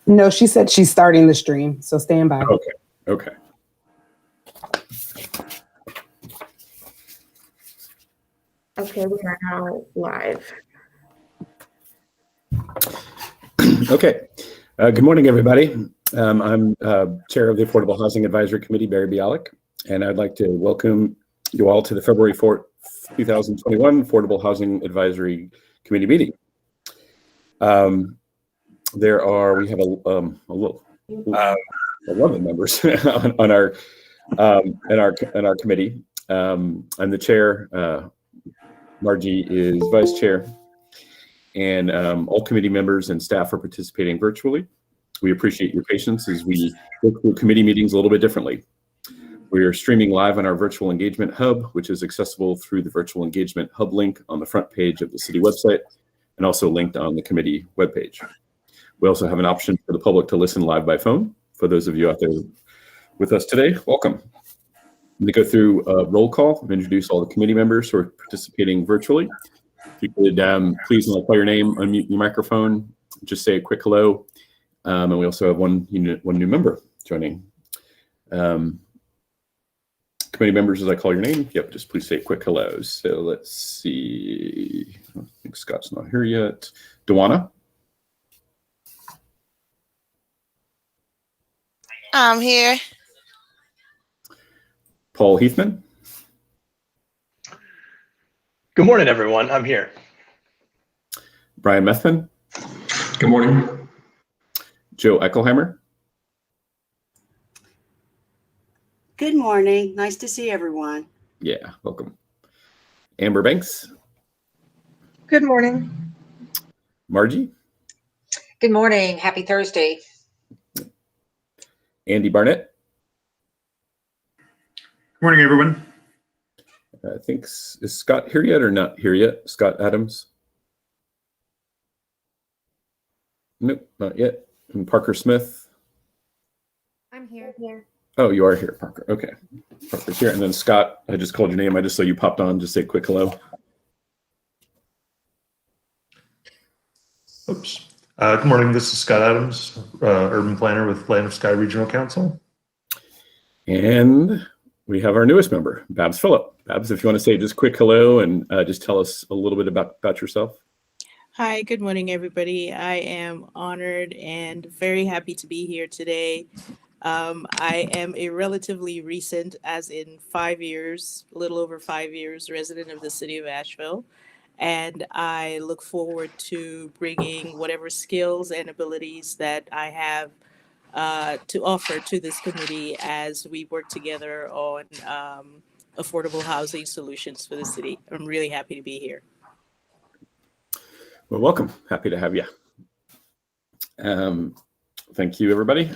No, she said she's starting the stream, so stand by. Okay. Okay. Okay, we are now live. Okay. Good morning, everybody. I'm Chair of the Affordable Housing Advisory Committee, Barry Bialik, and I'd like to welcome you all to the February 4th, 2021 Affordable Housing Advisory Committee meeting. We have 11 members on our committee. I'm the chair. Margie is vice chair, and all committee members and staff are participating virtually. We appreciate your patience as we go through committee meetings a little bit differently. We are streaming live on our virtual engagement hub, which is accessible through the virtual engagement hub link on the front page of the city website and also linked on the committee webpage. We also have an option for the public to listen live by phone. For those of you out there with us today, welcome. I'm going to go through a roll call and introduce all the committee members who are participating virtually. If you could please, when I call your name, unmute your microphone, just say a quick hello. And we also have one new member joining. Committee members, as I call your name, yep, just please say quick hello. So let's see. I think Scott's not here yet. Dewana? I'm here. Paul Heathman? Good morning, everyone. I'm here. Brian Methvin? Good morning. Joe Eckelheimer? Good morning. Nice to see everyone. Yeah, welcome. Amber Banks? Good morning. Margie? Good morning. Happy Thursday. Andy Barnett? Good morning, everyone. I think, is Scott here yet or not here yet? Scott Adams? Nope, not yet. And Parker Smith? I'm here. Oh, you are here, Parker. Okay. Parker's here. And then Scott, I just called your name. I just saw you popped on. Just say a quick hello. Oops. Good morning. This is Scott Adams, urban planner with Land of Sky Regional Council. And we have our newest member, Babs Phillip. Babs, if you want to say just quick hello and just tell us a little bit about yourself. Hi, good morning, everybody. I am honored and very happy to be here today. I am a relatively recent, as in 5 years, a little over 5 years, resident of the city of Asheville. And I look forward to bringing whatever skills and abilities that I have to offer to this committee as we work together on affordable housing solutions for the city. I'm really happy to be here. Well, welcome. Happy to have you. Thank you, everybody.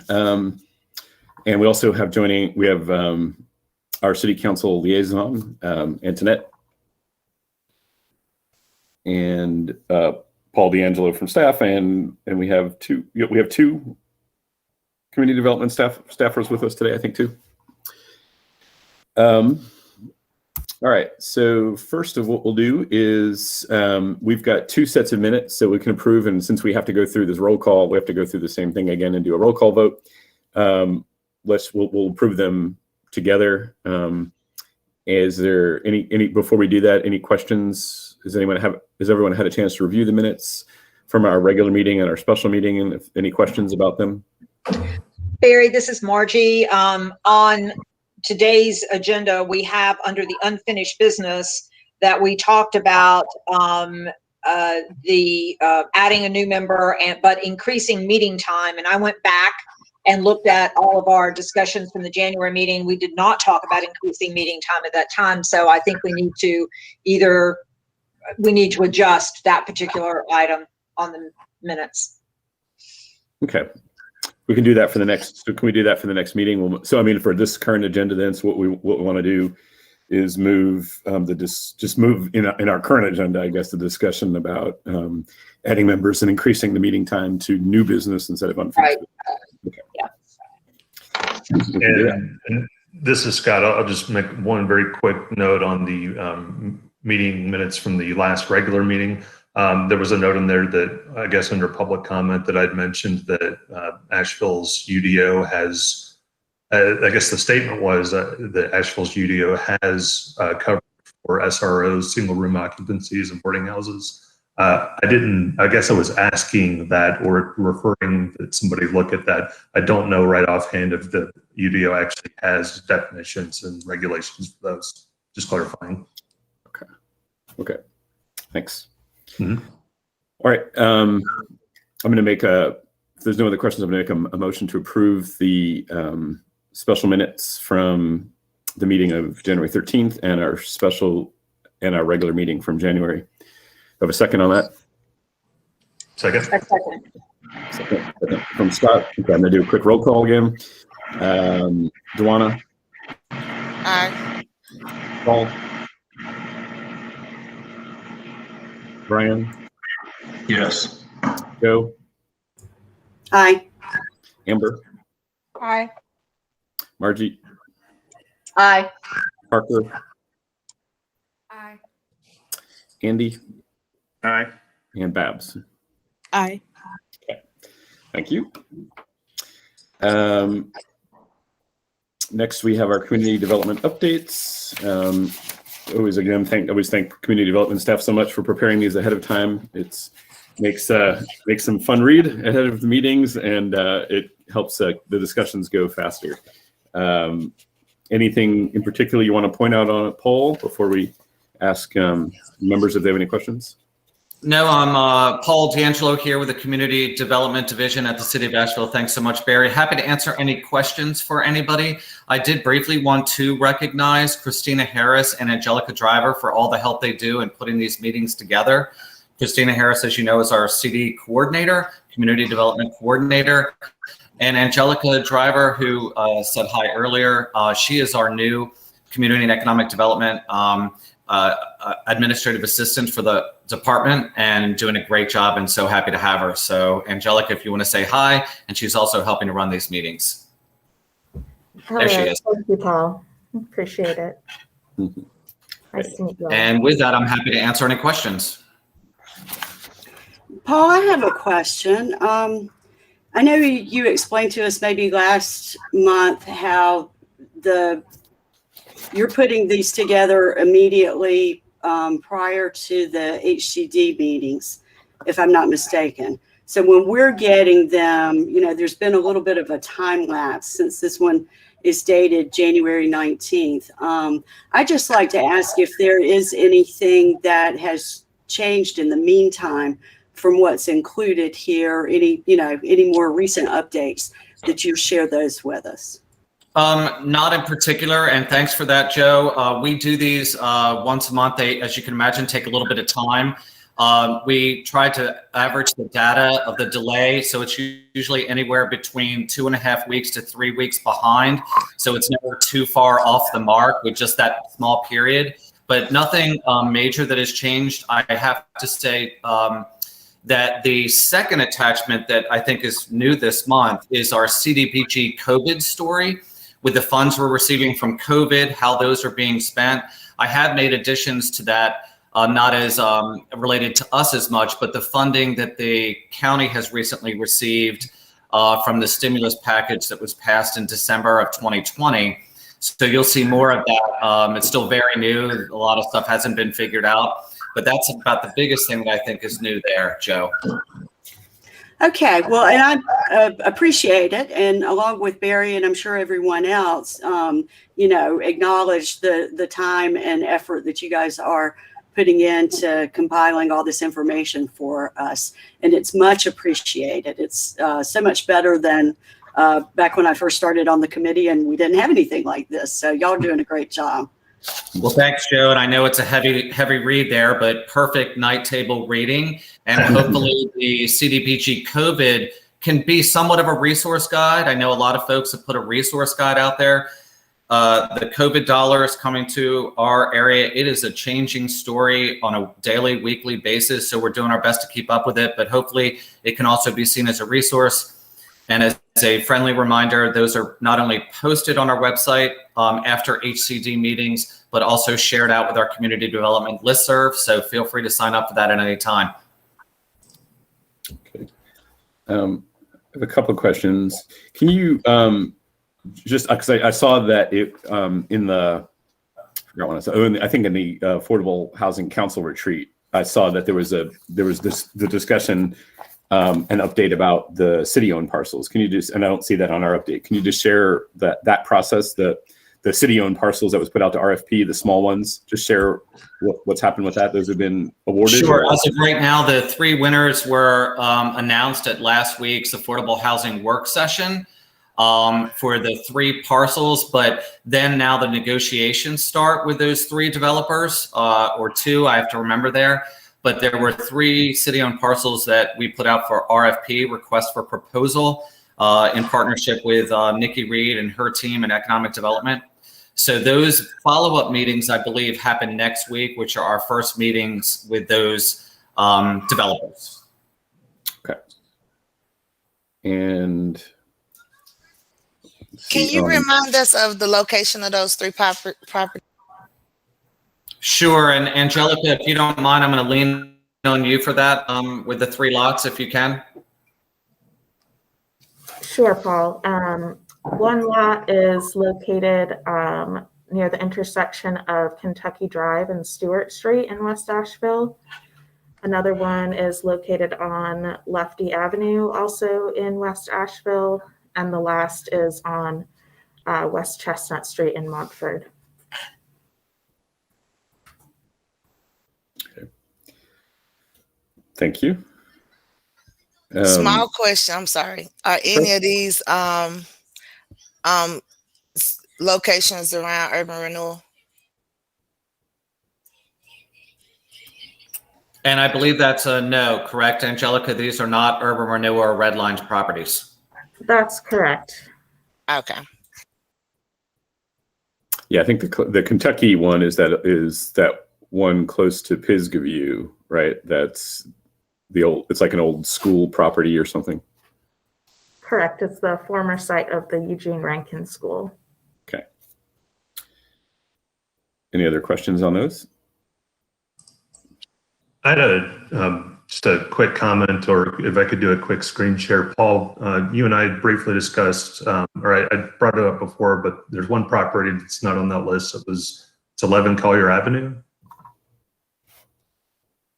And we also have we have our city council liaison, Antoinette, and Paul D'Angelo from staff, and we have two community development staffers with us today, I think, too. All right, so first of what we'll do is we've got 2 sets of minutes so we can approve, and since we have to go through this roll call, we have to go through the same thing again and do a roll call vote. We'll approve them together. Is there any before we do that, any questions? Has everyone had a chance to review the minutes from our regular meeting and our special meeting, and if any questions about them? Barry, this is Margie. On today's agenda, we have under the unfinished business that we talked about adding a new member but increasing meeting time. And I went back and looked at all of our discussions from the January meeting. We did not talk about increasing meeting time at that time. So I think we need to adjust that particular item on the minutes. Okay. We can do that for the next. So can we do that for the next meeting? So I mean, for this current agenda, then, so what we want to do is move move in our current agenda, I guess, the discussion about adding members and increasing the meeting time to new business instead of unfinished. Right. Okay. Yeah. And this is Scott. I'll just make one very quick note on the meeting minutes from the last regular meeting. There was a note in there that I guess under public comment that I'd mentioned that Asheville's UDO has, I guess the statement was that Asheville's UDO has coverage for SROs, single room occupancies and boarding houses. I guess I was asking that or referring that somebody look at that. I don't know right offhand if the UDO actually has definitions and regulations for those. Just clarifying. Okay. Thanks. Mhm. All right. I'm going to make if there's no other questions, I'm going to make a motion to approve the special minutes from the meeting of January 13th and our regular meeting from January. Have a second on that? Second. A second. Second from Scott. Okay, I'm going to do a quick roll call again. Duana? Aye. Paul? Brian? Yes. Joe? Aye. Amber? Aye. Margie? Aye. Parker? Aye. Andy? Aye. And Babs? Aye. Thank you. Next, we have our community development updates. Always thank community development staff so much for preparing these ahead of time. It makes some fun read ahead of the meetings, and it helps the discussions go faster. Anything in particular you want to point out on a poll before we ask members if they have any questions? No, I'm Paul D'Angelo here with the Community Development Division at the City of Asheville. Thanks so much, Barry. Happy to answer any questions for anybody. I did briefly want to recognize Christina Harris and Angelica Driver for all the help they do in putting these meetings together. Christina Harris, as you know, is our CD coordinator, Community Development Coordinator. And Angelica Driver, who said hi earlier, she is our new Community and Economic Development administrative assistant for the department and doing a great job, and so happy to have her. So Angelica, if you want to say hi, and she's also helping to run these meetings. There she is. Thank you, Paul. Appreciate it. Mhm. Nice to meet you all. And with that, I'm happy to answer any questions. Paul, I have a question. I know you explained to us maybe last month how you're putting these together immediately prior to the HCD meetings, if I'm not mistaken. So when we're getting them, there's been a little bit of a time lapse since this one is dated January 19th. I'd just like to ask if there is anything that has changed in the meantime from what's included here, any more recent updates that you share those with us. Not in particular, and thanks for that, Joe. We do these once a month. They, as you can imagine, take a little bit of time. We try to average the data of the delay, so it's usually anywhere between 2.5 weeks to 3 weeks behind. So it's never too far off the mark with just that small period, but nothing major that has changed. I have to say that the second attachment that I think is new this month is our CDBG COVID story, with the funds we're receiving from COVID, how those are being spent. I have made additions to that, not as related to us as much, but the funding that the county has recently received from the stimulus package that was passed in December of 2020. So you'll see more of that. It's still very new. A lot of stuff hasn't been figured out, but that's about the biggest thing that I think is new there, Joe. Okay, well, and I appreciate it, and along with Barry and I'm sure everyone else, acknowledge the time and effort that you guys are putting into compiling all this information for us, and it's much appreciated. It's so much better than back when I first started on the committee and we didn't have anything like this. So y'all are doing a great job. Well, thanks, Joe. And I know it's a heavy read there, but perfect night table reading. And hopefully the CDBG COVID can be somewhat of a resource guide. I know a lot of folks have put a resource guide out there. The COVID dollar is coming to our area. It is a changing story on a daily, weekly basis. So we're doing our best to keep up with it, but hopefully it can also be seen as a resource. And as a friendly reminder, those are not only posted on our website after HCD meetings, but also shared out with our community development listserv. So feel free to sign up for that at any time. I have a couple of questions. Can you just because I saw that it in the I forgot what I said. Oh, I think in the Affordable Housing Council retreat, I saw that there was the discussion an update about the city-owned parcels. Can you just, and I don't see that on our update, can you just share that process, the city-owned parcels that was put out to RFP, the small ones, just share what's happened with that? Those have been awarded? Sure. As of right now, the 3 winners were announced at last week's Affordable Housing Work Session for the 3 parcels, but then now the negotiations start with those 3 developers, or 2, I have to remember there. But there were 3 city-owned parcels that we put out for RFP, request for proposal, in partnership with Nikki Reed and her team in economic development. So those follow-up meetings, I believe, happen next week, which are our first meetings with those developers. Okay. And Can you remind us of the location of those 3 properties? Sure. And Angelica, if you don't mind, I'm going to lean on you for that with the 3 lots, if you can. Sure, Paul. One lot is located near the intersection of Kentucky Drive and Stewart Street in West Asheville. Another one is located on Lefty Avenue, also in West Asheville. And the last is on West Chestnut Street in Montford. Okay. Thank you. Small question, I'm sorry. Are any of these locations around urban renewal? And I believe that's a no, correct, Angelica? These are not urban renewal or redlined properties. That's correct. Okay. Yeah, I think the Kentucky one is that one close to Pisgah View, right? That's it's like an old school property or something. Correct. It's the former site of the Eugene Rankin School. Okay. Any other questions on those? I had just a quick comment, or if I could do a quick screen share. Paul, you and I briefly discussed, or I brought it up before, but there's one property that's not on that list. It's 11 Collier Avenue.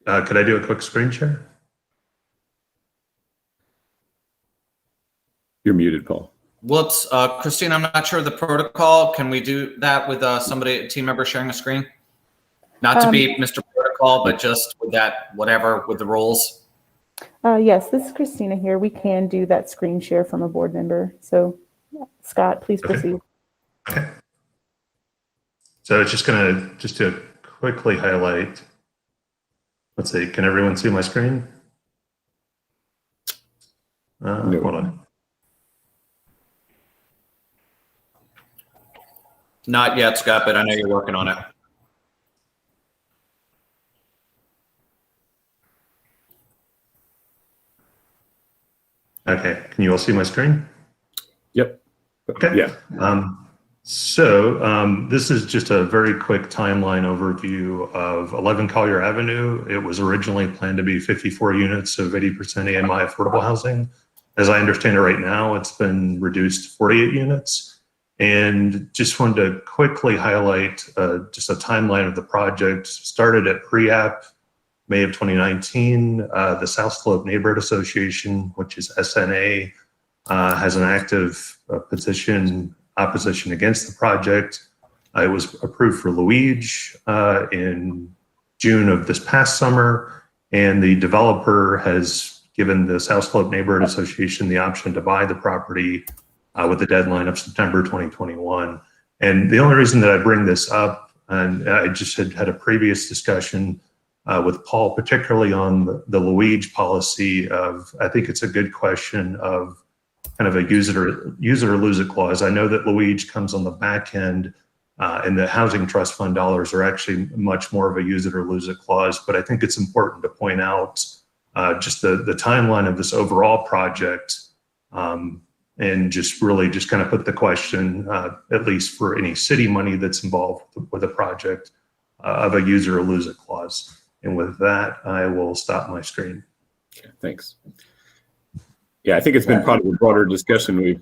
Could I do a quick screen share? You're muted, Paul. Whoops, Christine, I'm not sure of the protocol. Can we do that with a team member sharing a screen? Not to be Mr. Protocol, but just with that, whatever, with the rules. Yes, this is Christina here. We can do that screen share from a board member. So Scott, please proceed. Okay. So it's just to quickly highlight. Let's see, can everyone see my screen? No. Hold on. Not yet, Scott, but I know you're working on it. Okay, can you all see my screen? Yep. Okay. Yeah. This is just a very quick timeline overview of 11 Collier Avenue. It was originally planned to be 54 units of 80% AMI affordable housing. As I understand it right now, it's been reduced to 48 units. And just wanted to quickly highlight just a timeline of the project. Started at pre-app, May of 2019. The South Slope Neighborhood Association, which is SNA, has an active opposition against the project. It was approved for Luigi in June of this past summer, and the developer has given the South Slope Neighborhood Association the option to buy the property with a deadline of September 2021. And the only reason that I bring this up, and I just had a previous discussion with Paul, particularly on the Luigi policy of, I think it's a good question of kind of a use it or lose it clause. I know that Luigi comes on the back end, and the Housing Trust Fund dollars are actually much more of a use it or lose it clause. But I think it's important to point out just the timeline of this overall project, and just really just kind of put the question, at least for any city money that's involved with a project, of a use it or lose it clause. And with that, I will stop my screen. Okay, thanks. Yeah, I think it's been part of a broader discussion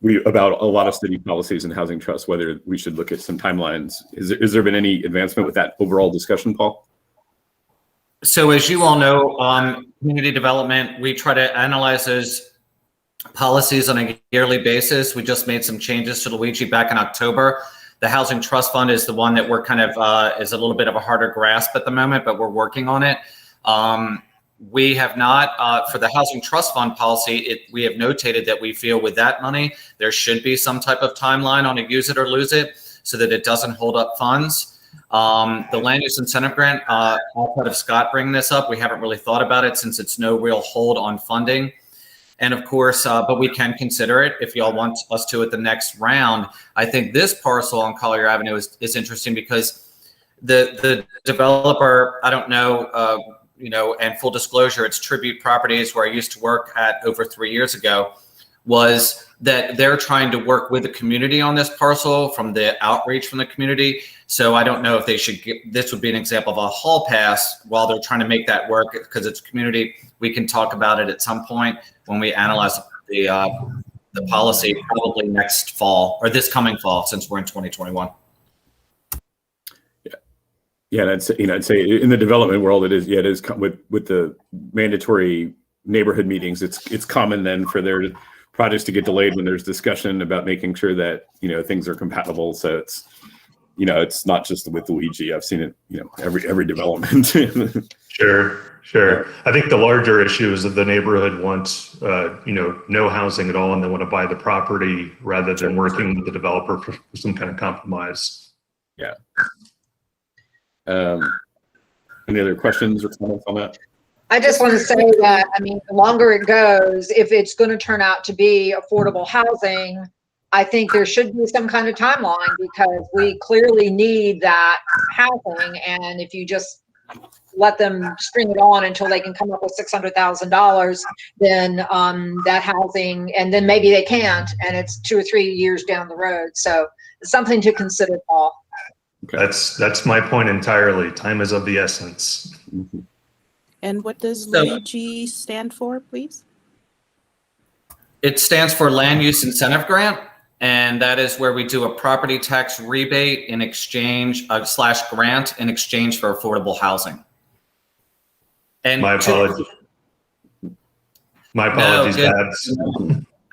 we about a lot of city policies and housing trusts, whether we should look at some timelines. Is there been any advancement with that overall discussion, Paul? So as you all know, on community development, we try to analyze those policies on a yearly basis. We just made some changes to Luigi back in October. The Housing Trust Fund is the one that we're kind of, is a little bit of a harder grasp at the moment, but we're working on it. We have not, for the Housing Trust Fund policy, we have notated that we feel with that money, there should be some type of timeline on a use it or lose it so that it doesn't hold up funds. The land use incentive grant, outside of Scott bringing this up, we haven't really thought about it since it's no real hold on funding. And of course, but we can consider it if y'all want us to at the next round. I think this parcel on Collier Avenue is interesting because the developer, I don't know, you know, and full disclosure, it's Tribute Properties where I used to work at over 3 years ago, was that they're trying to work with the community on this parcel from the outreach from the community. So I don't know if they should this would be an example of a hall pass while they're trying to make that work because it's community. We can talk about it at some point when we analyze the policy, probably next fall or this coming fall, since we're in 2021. Yeah, I'd say in the development world, it is with the mandatory neighborhood meetings. It's common then for their projects to get delayed when there's discussion about making sure that things are compatible. So it's not just with Luigi. I've seen it every development. Sure. I think the larger issue is that the neighborhood wants no housing at all, and they want to buy the property rather than working with the developer for some kind of compromise. Yeah. Any other questions or comments on that? I just want to say that, I mean, the longer it goes, if it's going to turn out to be affordable housing, I think there should be some kind of timeline because we clearly need that housing. And if you just let them string it on until they can come up with $600,000, then that housing, and then maybe they can't, and it's 2 or 3 years down the road. So it's something to consider, Paul. Okay. That's my point entirely. Time is of the essence. Mm-hmm. And what does LUIG stand for, please? It stands for Land Use Incentive Grant, and that is where we do a property tax rebate in exchange / grant in exchange for affordable housing. And my apologies. Babs.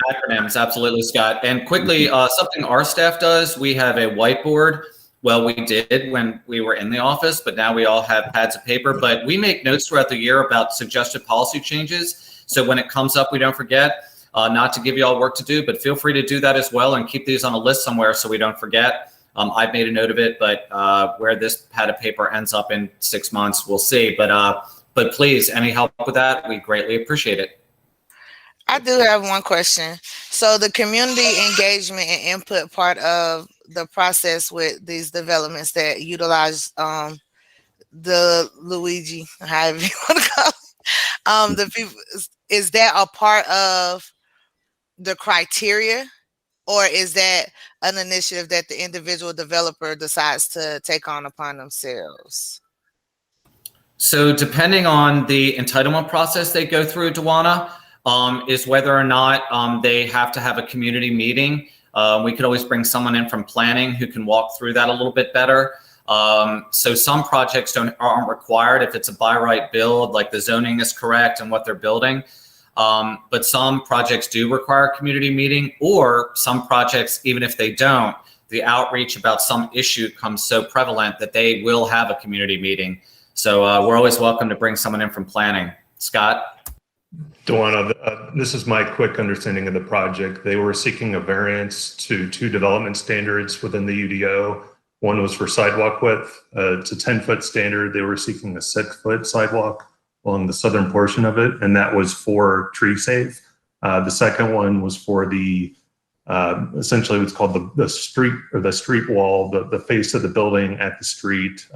Acronyms, absolutely, Scott. And quickly, something our staff does, we have a whiteboard. Well, we did when we were in the office, but now we all have pads of paper. But we make notes throughout the year about suggested policy changes. So when it comes up, we don't forget. Not to give you all work to do, but feel free to do that as well and keep these on a list somewhere so we don't forget. I've made a note of it, but where this pad of paper ends up in 6 months, we'll see. But please, any help with that, we greatly appreciate it. I do have one question. So the community engagement and input part of the process with these developments that utilize the Luigi, however you want to call it, the people, is that a part of the criteria, or is that an initiative that the individual developer decides to take on upon themselves? So depending on the entitlement process they go through, Dewana, is whether or not they have to have a community meeting. We could always bring someone in from planning who can walk through that a little bit better. So some projects aren't required if it's a by right build, like the zoning is correct and what they're building. But some projects do require a community meeting, or some projects, even if they don't, the outreach about some issue comes so prevalent that they will have a community meeting. So we're always welcome to bring someone in from planning. Scott? Dewana, this is my quick understanding of the project. They were seeking a variance to 2 development standards within the UDO. One was for sidewalk width. It's a 10-foot standard. They were seeking a 6-foot sidewalk along the southern portion of it, and that was for tree safe. The second one was for the essentially what's called the street or the street wall, the face of the building at the street.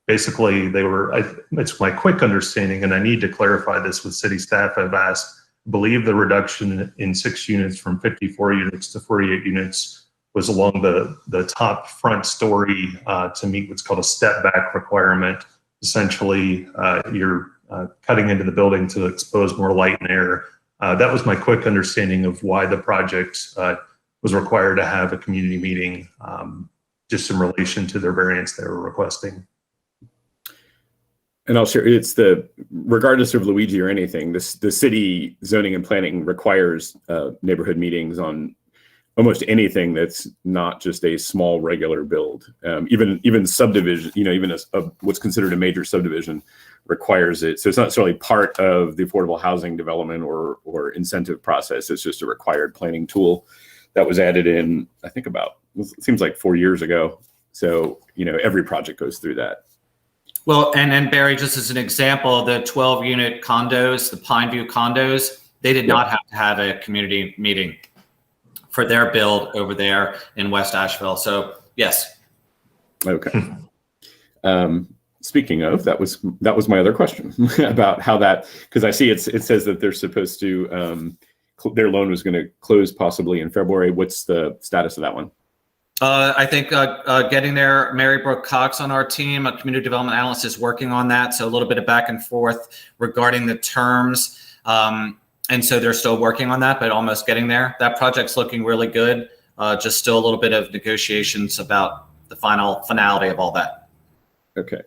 Basically, they were, it's my quick understanding, and I need to clarify this with city staff. I've asked, I believe the reduction in 6 units from 54 units to 48 units was along the top front story to meet what's called a step back requirement. Essentially, you're cutting into the building to expose more light and air That was my quick understanding of why the project was required to have a community meeting, just in relation to their variance they were requesting. And I'll share, regardless of Luigi or anything, the city zoning and planning requires neighborhood meetings on almost anything that's not just a small regular build. Even subdivision, even what's considered a major subdivision requires it. So it's not necessarily part of the affordable housing development or incentive process. It's just a required planning tool that was added in, I think it seems like 4 years ago. So, every project goes through that. Well, and Barry, just as an example, the 12-unit condos, the Pineview condos, they did not have to have a community meeting for their build over there in West Asheville. So yes. Okay. Speaking of, that was my other question about how that, because I see it says that they're supposed to, their loan was going to close possibly in February. What's the status of that one? I think getting there, Mary Brooke Cox on our team, a community development analyst, is working on that. So a little bit of back and forth regarding the terms. And so they're still working on that, but almost getting there. That project's looking really good. Just still a little bit of negotiations about the finality of all that. Okay.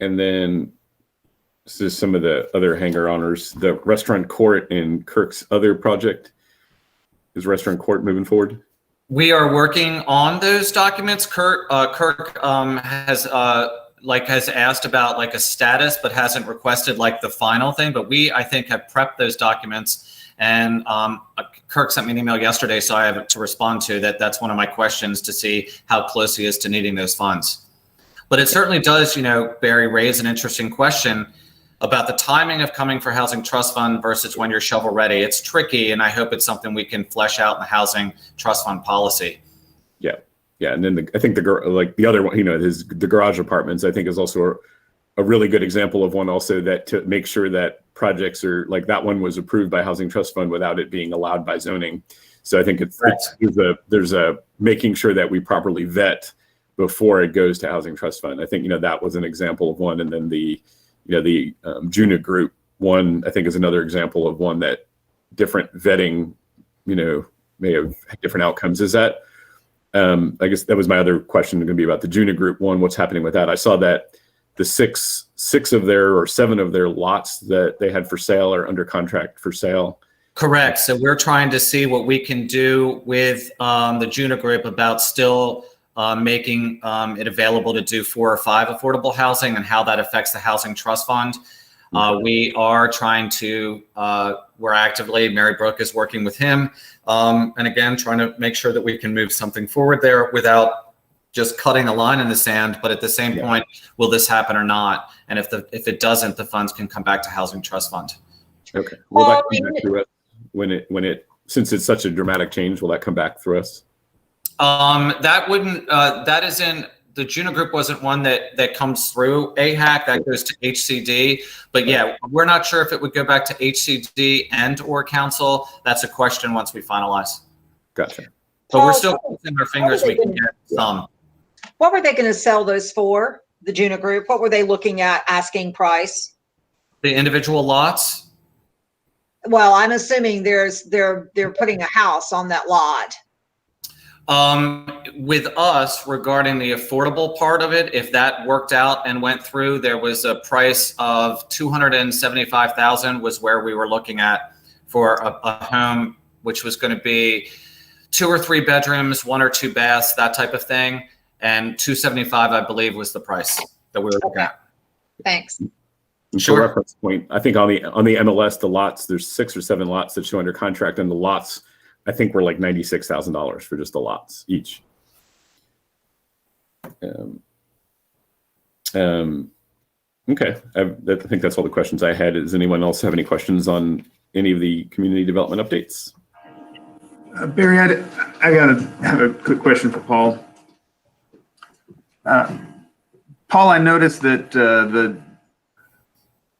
And then this is some of the other hanger honors. The restaurant court in Kirk's other project. Is restaurant court moving forward? We are working on those documents. Kirk has asked about like a status, but hasn't requested like the final thing. But we, I think, have prepped those documents. And Kirk sent me an email yesterday, so I have to respond to that. That's one of my questions, to see how close he is to needing those funds. But it certainly does, Barry, raise an interesting question about the timing of coming for Housing Trust Fund versus when you're shovel ready. It's tricky, and I hope it's something we can flesh out in the Housing Trust Fund policy. Yeah, and then I think the other one, the garage apartments, I think is also a really good example of one also, that to make sure that projects are like that one was approved by Housing Trust Fund without it being allowed by zoning. So I think there's a making sure that we properly vet before it goes to Housing Trust Fund. I think that was an example of one, and then the Juna Group one, I think, is another example of one that different vetting, may have different outcomes. Is that, I guess that was my other question going to be about the Juna Group one, what's happening with that? I saw that the seven of their lots that they had for sale are under contract for sale. Correct. So we're trying to see what we can do with the Juna Group about still making it available to do 4 or 5 affordable housing, and how that affects the Housing Trust Fund. We are trying to, we're actively, Mary Brooke is working with him, and again, trying to make sure that we can move something forward there without just cutting a line in the sand. But at the same point, will this happen or not? And if it doesn't, the funds can come back to Housing Trust Fund. Okay. Will that come back through us when it since it's such a dramatic change? Will that come back through us? That wouldn't, that is in, the Juna Group wasn't one that comes through AHAC, that goes to HCD. But yeah, we're not sure if it would go back to HCD and or council. That's a question once we finalize. Gotcha. But we're still crossing our fingers we can get some. What were they going to sell those for, the Juna Group? What were they looking at asking price? The individual lots? Well, I'm assuming they're putting a house on that lot. With us, regarding the affordable part of it, if that worked out and went through, there was a price of $275,000 was where we were looking at for a home, which was going to be 2 or 3 bedrooms, 1 or 2 baths, that type of thing. And $275,000, I believe, was the price that we were looking at. Thanks. For reference point, I think on the MLS, the lots, there's 6 or 7 lots that show under contract, and the lots, I think, were like $96,000 for just the lots each. Okay, I think that's all the questions I had. Does anyone else have any questions on any of the community development updates? Barry, I have a quick question for Paul. Paul, I noticed that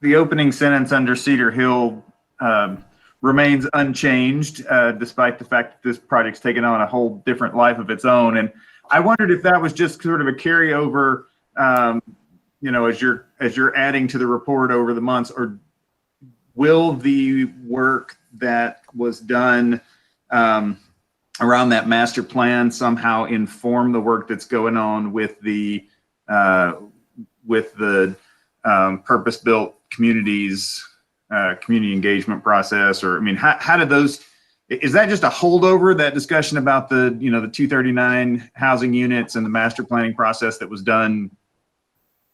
the opening sentence under Cedar Hill remains unchanged, despite the fact that this project's taken on a whole different life of its own. And I wondered if that was just sort of a carryover, as you're adding to the report over the months, or will the work that was done around that master plan somehow inform the work that's going on with the purpose-built communities, community engagement process? Or, I mean, how did those, is that just a holdover, that discussion about the 239 housing units and the master planning process that was done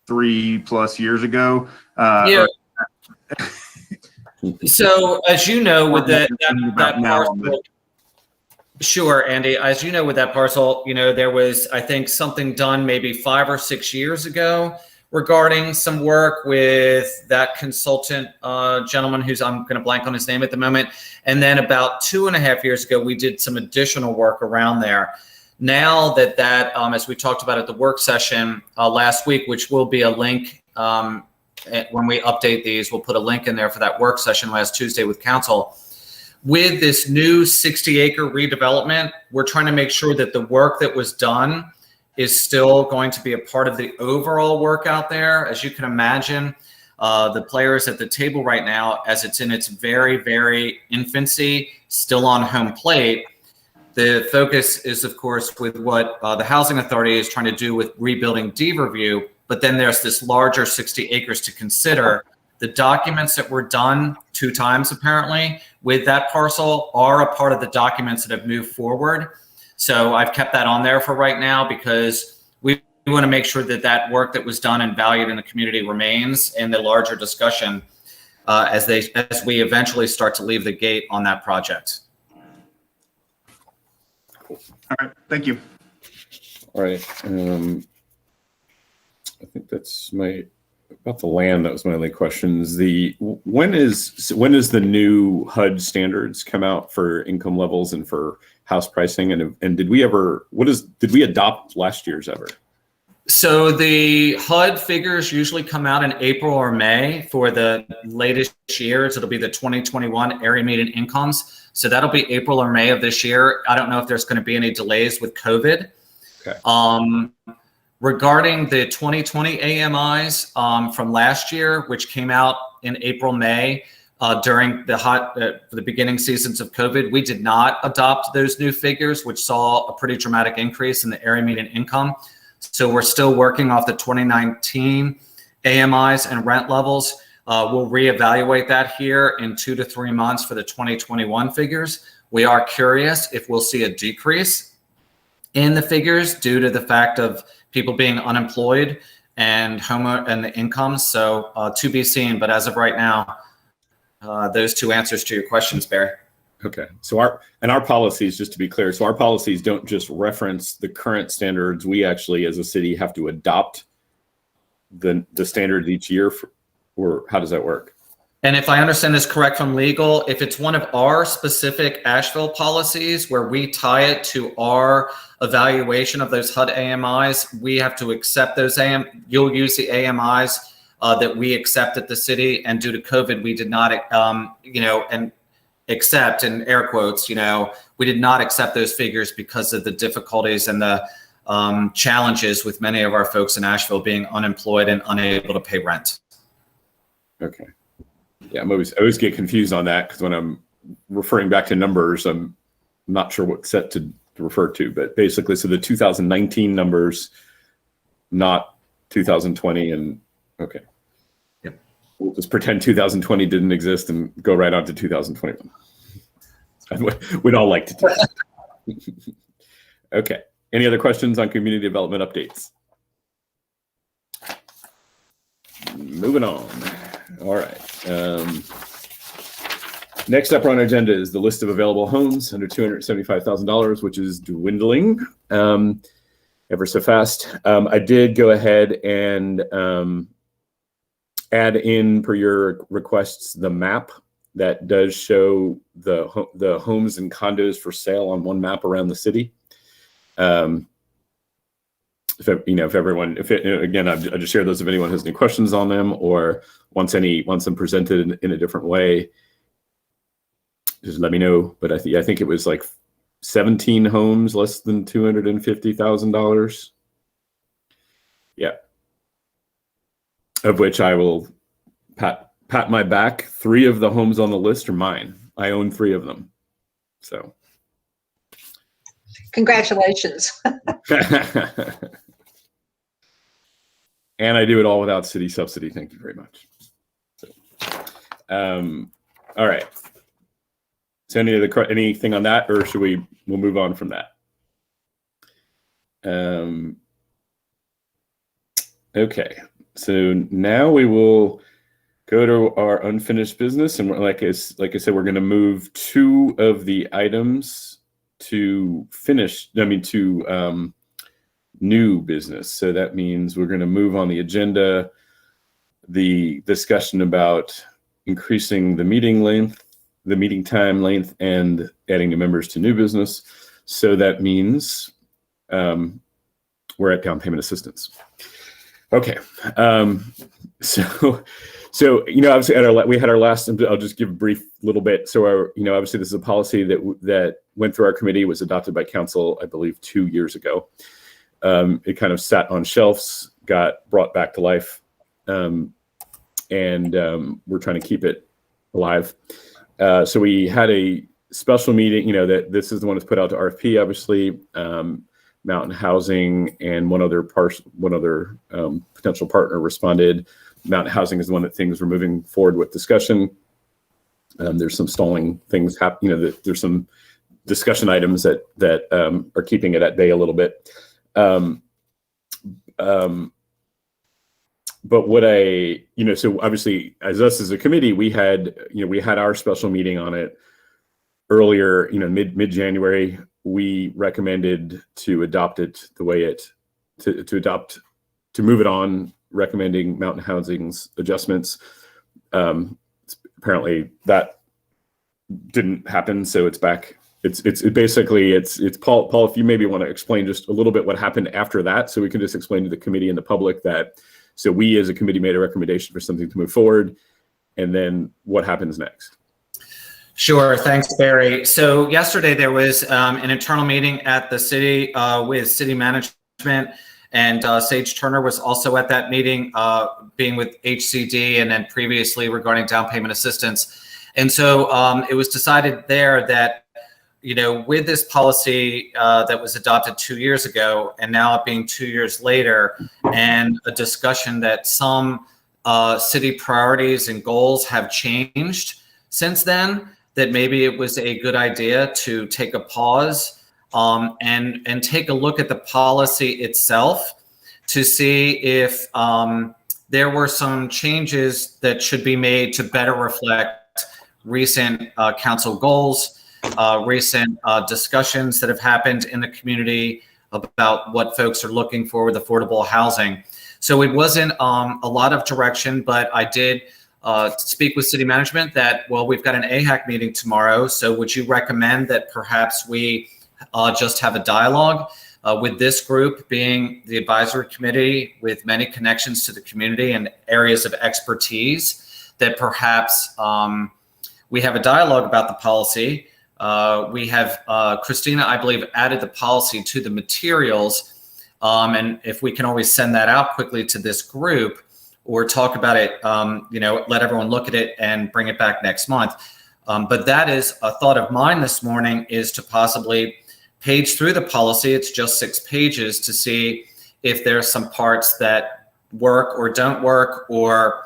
3+ years ago? Yeah. So as you know, with that parcel, sure, Andy, as you know, with that parcel, there was, I think, something done maybe 5 or 6 years ago regarding some work with that consultant gentleman who's, I'm going to blank on his name at the moment. And then about 2.5 years ago, we did some additional work around there. Now that as we talked about at the work session last week, which will be a link when we update these, we'll put a link in there for that work session last Tuesday with council. With this new 60-acre redevelopment, we're trying to make sure that the work that was done is still going to be a part of the overall work out there. As you can imagine, the players at the table right now, as it's in its very, very infancy, still on home plate, the focus is, of course, with what the Housing Authority is trying to do with rebuilding Deaverview, but then there's this larger 60 acres to consider. The documents that were done 2 times, apparently, with that parcel are a part of the documents that have moved forward. So I've kept that on there for right now because we want to make sure that that work that was done and valued in the community remains in the larger discussion as we eventually start to leave the gate on that project. All right, thank you. All right. I think that's about the land. That was my only questions. When is the new HUD standards come out for income levels and for house pricing? And did we adopt last year's ever? So the HUD figures usually come out in April or May for the latest years. It'll be the 2021 area median incomes. So that'll be April or May of this year. I don't know if there's going to be any delays with COVID. Okay. Regarding the 2020 AMIs from last year, which came out in April, May, during the beginning seasons of COVID, we did not adopt those new figures, which saw a pretty dramatic increase in the area median income. So we're still working off the 2019 AMIs and rent levels. We'll reevaluate that here in 2 to 3 months for the 2021 figures. We are curious if we'll see a decrease in the figures due to the fact of people being unemployed and the incomes. So to be seen, but as of right now, those 2 answers to your questions, Barry. Okay. So our policies, just to be clear, so our policies don't just reference the current standards. We actually, as a city, have to adopt the standards each year, or how does that work? And if I understand this correct from legal, if it's one of our specific Asheville policies where we tie it to our evaluation of those HUD AMIs, we have to accept those you'll use the AMIs that we accept at the city. And due to COVID, we did not, and accept, in air quotes, we did not accept those figures because of the difficulties and the challenges with many of our folks in Asheville being unemployed and unable to pay rent. Okay. Yeah, I always get confused on that because when I'm referring back to numbers, I'm not sure what set to refer to, but basically, so the 2019 numbers, not 2020, and okay. Yep. We'll just pretend 2020 didn't exist and go right on to 2021. We'd all like to do that. Okay. Any other questions on community development updates? Moving on. All right. Next up on our agenda is the list of available homes under $275,000, which is dwindling ever so fast. I did go ahead and add in, per your requests, the map that does show the homes and condos for sale on one map around the city. Again, I'll just share those if anyone has any questions on them or wants them presented in a different way. Just let me know. But I think it was like 17 homes less than $250,000. Yeah. Of which I will pat my back. 3 of the homes on the list are mine. I own 3 of them. So. Congratulations. And I do it all without city subsidy. Thank you very much. So, all right. So anything on that, or should we'll move on from that? Okay. So now we will go to our unfinished business, and like I said, we're going to move 2 of the items to new business. So that means we're going to move on the agenda the discussion about increasing the meeting time length, and adding new members to new business. So that means we're at down payment assistance. Okay. So obviously we had our last. I'll just give a brief little bit. So obviously this is a policy that went through our committee, was adopted by council, I believe, 2 years ago. It kind of sat on shelves, got brought back to life, and we're trying to keep it alive. So we had a special meeting. That this is the one that's put out to RFP, obviously. Mountain Housing and one other potential partner responded. Mountain Housing is the one that things were moving forward with discussion. There's some stalling things happening. There's some discussion items that are keeping it at bay a little bit. But so obviously as us as a committee, we had our special meeting on it earlier, mid-January. We recommended to adopt it the way to move it on, recommending Mountain Housing's adjustments. Apparently that didn't happen. So it's back. It's basically Paul, if you maybe want to explain just a little bit what happened after that, so we can just explain to the committee and the public that, so we as a committee made a recommendation for something to move forward, and then what happens next. Sure. Thanks, Barry. So yesterday there was an internal meeting at the city with city management, and Sage Turner was also at that meeting, being with HCD, and then previously regarding down payment assistance. And so it was decided there that, with this policy that was adopted 2 years ago, and now it being 2 years later, and a discussion that some city priorities and goals have changed since then, that maybe it was a good idea to take a pause and take a look at the policy itself to see if there were some changes that should be made to better reflect recent council goals, recent discussions that have happened in the community about what folks are looking for with affordable housing. So it wasn't a lot of direction, but I did speak with city management that, well, we've got an AHAC meeting tomorrow. So would you recommend that perhaps we just have a dialogue with this group, being the advisory committee with many connections to the community and areas of expertise, that perhaps we have a dialogue about the policy. We have Christina, I believe, added the policy to the materials. And if we can always send that out quickly to this group, or talk about it, let everyone look at it and bring it back next month. But that is a thought of mine this morning, is to possibly page through the policy. It's just 6 pages, to see if there's some parts that work or don't work, or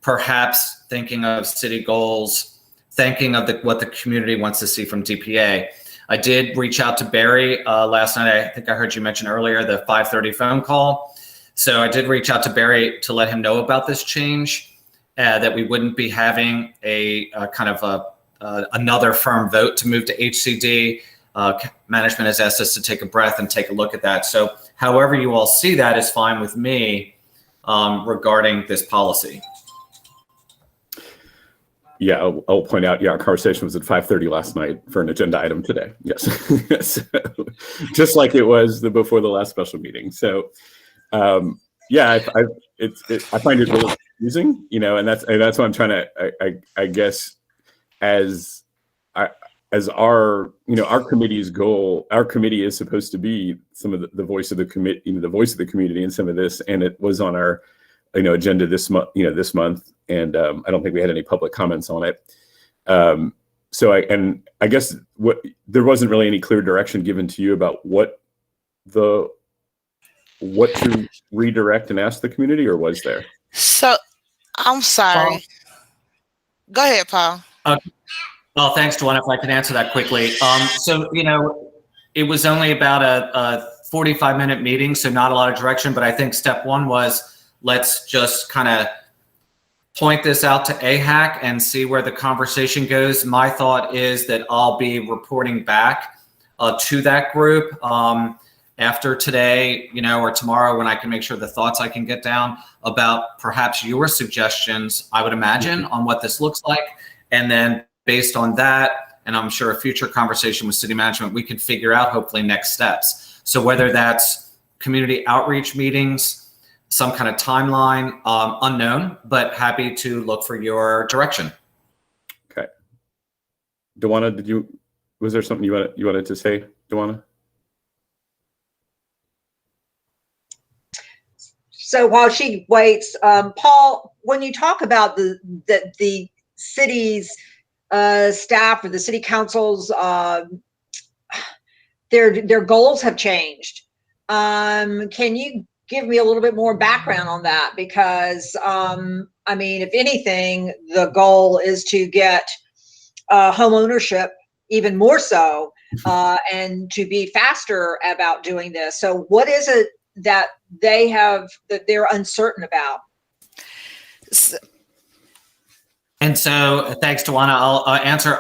perhaps thinking of city goals, thinking of what the community wants to see from DPA. I did reach out to Barry last night. I think I heard you mention earlier the 5:30 phone call. So I did reach out to Barry to let him know about this change, that we wouldn't be having a kind of another firm vote to move to HCD. Management has asked us to take a breath and take a look at that. So however you all see that is fine with me regarding this policy. Yeah, I'll point out, our conversation was at 5:30 last night for an agenda item today. Yes. So, just like it was before the last special meeting. So, I find it really confusing, and that's why I'm trying to, I guess, as our committee's goal, our committee is supposed to be some of the voice of the committee, the voice of the community in some of this, and it was on our, agenda this month, and I don't think we had any public comments on it. I guess there wasn't really any clear direction given to you about what to redirect and ask the community, or was there? So I'm sorry. Paul? Go ahead, Paul. Well, thanks, Dwan. If I can answer that quickly. So, it was only about a 45-minute meeting, so not a lot of direction, but I think step one was let's just kind of point this out to AHAC and see where the conversation goes. My thought is that I'll be reporting back to that group after today, or tomorrow, when I can make sure the thoughts I can get down about perhaps your suggestions, I would imagine, on what this looks like. And then based on that, and I'm sure a future conversation with city management, we can figure out hopefully next steps. So whether that's community outreach meetings, some kind of timeline, unknown, but happy to look for your direction. Okay. Dewana, was there something you wanted to say, Dewana? So while she waits, Paul, when you talk about the city's staff or the city councils, their goals have changed. Can you give me a little bit more background on that? Because if anything, the goal is to get home ownership even more so, and to be faster about doing this. So what is it that they're uncertain about? And so thanks, Dewana. I'll answer.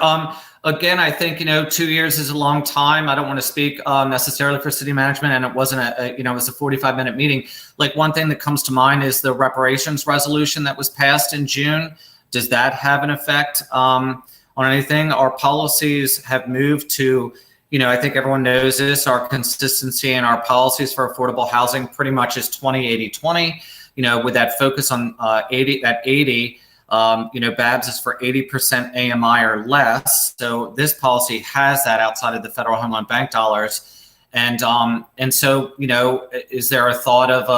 Again, I think, 2 years is a long time. I don't want to speak necessarily for city management, and it wasn't it was a 45-minute meeting. Like, one thing that comes to mind is the reparations resolution that was passed in June. Does that have an effect on anything? Our policies have moved to, I think everyone knows this, our consistency in our policies for affordable housing pretty much is 20-80-20, with that focus on 80. BABS is for 80% AMI or less. So this policy has that outside of the federal home loan bank dollars. And so, is there a thought of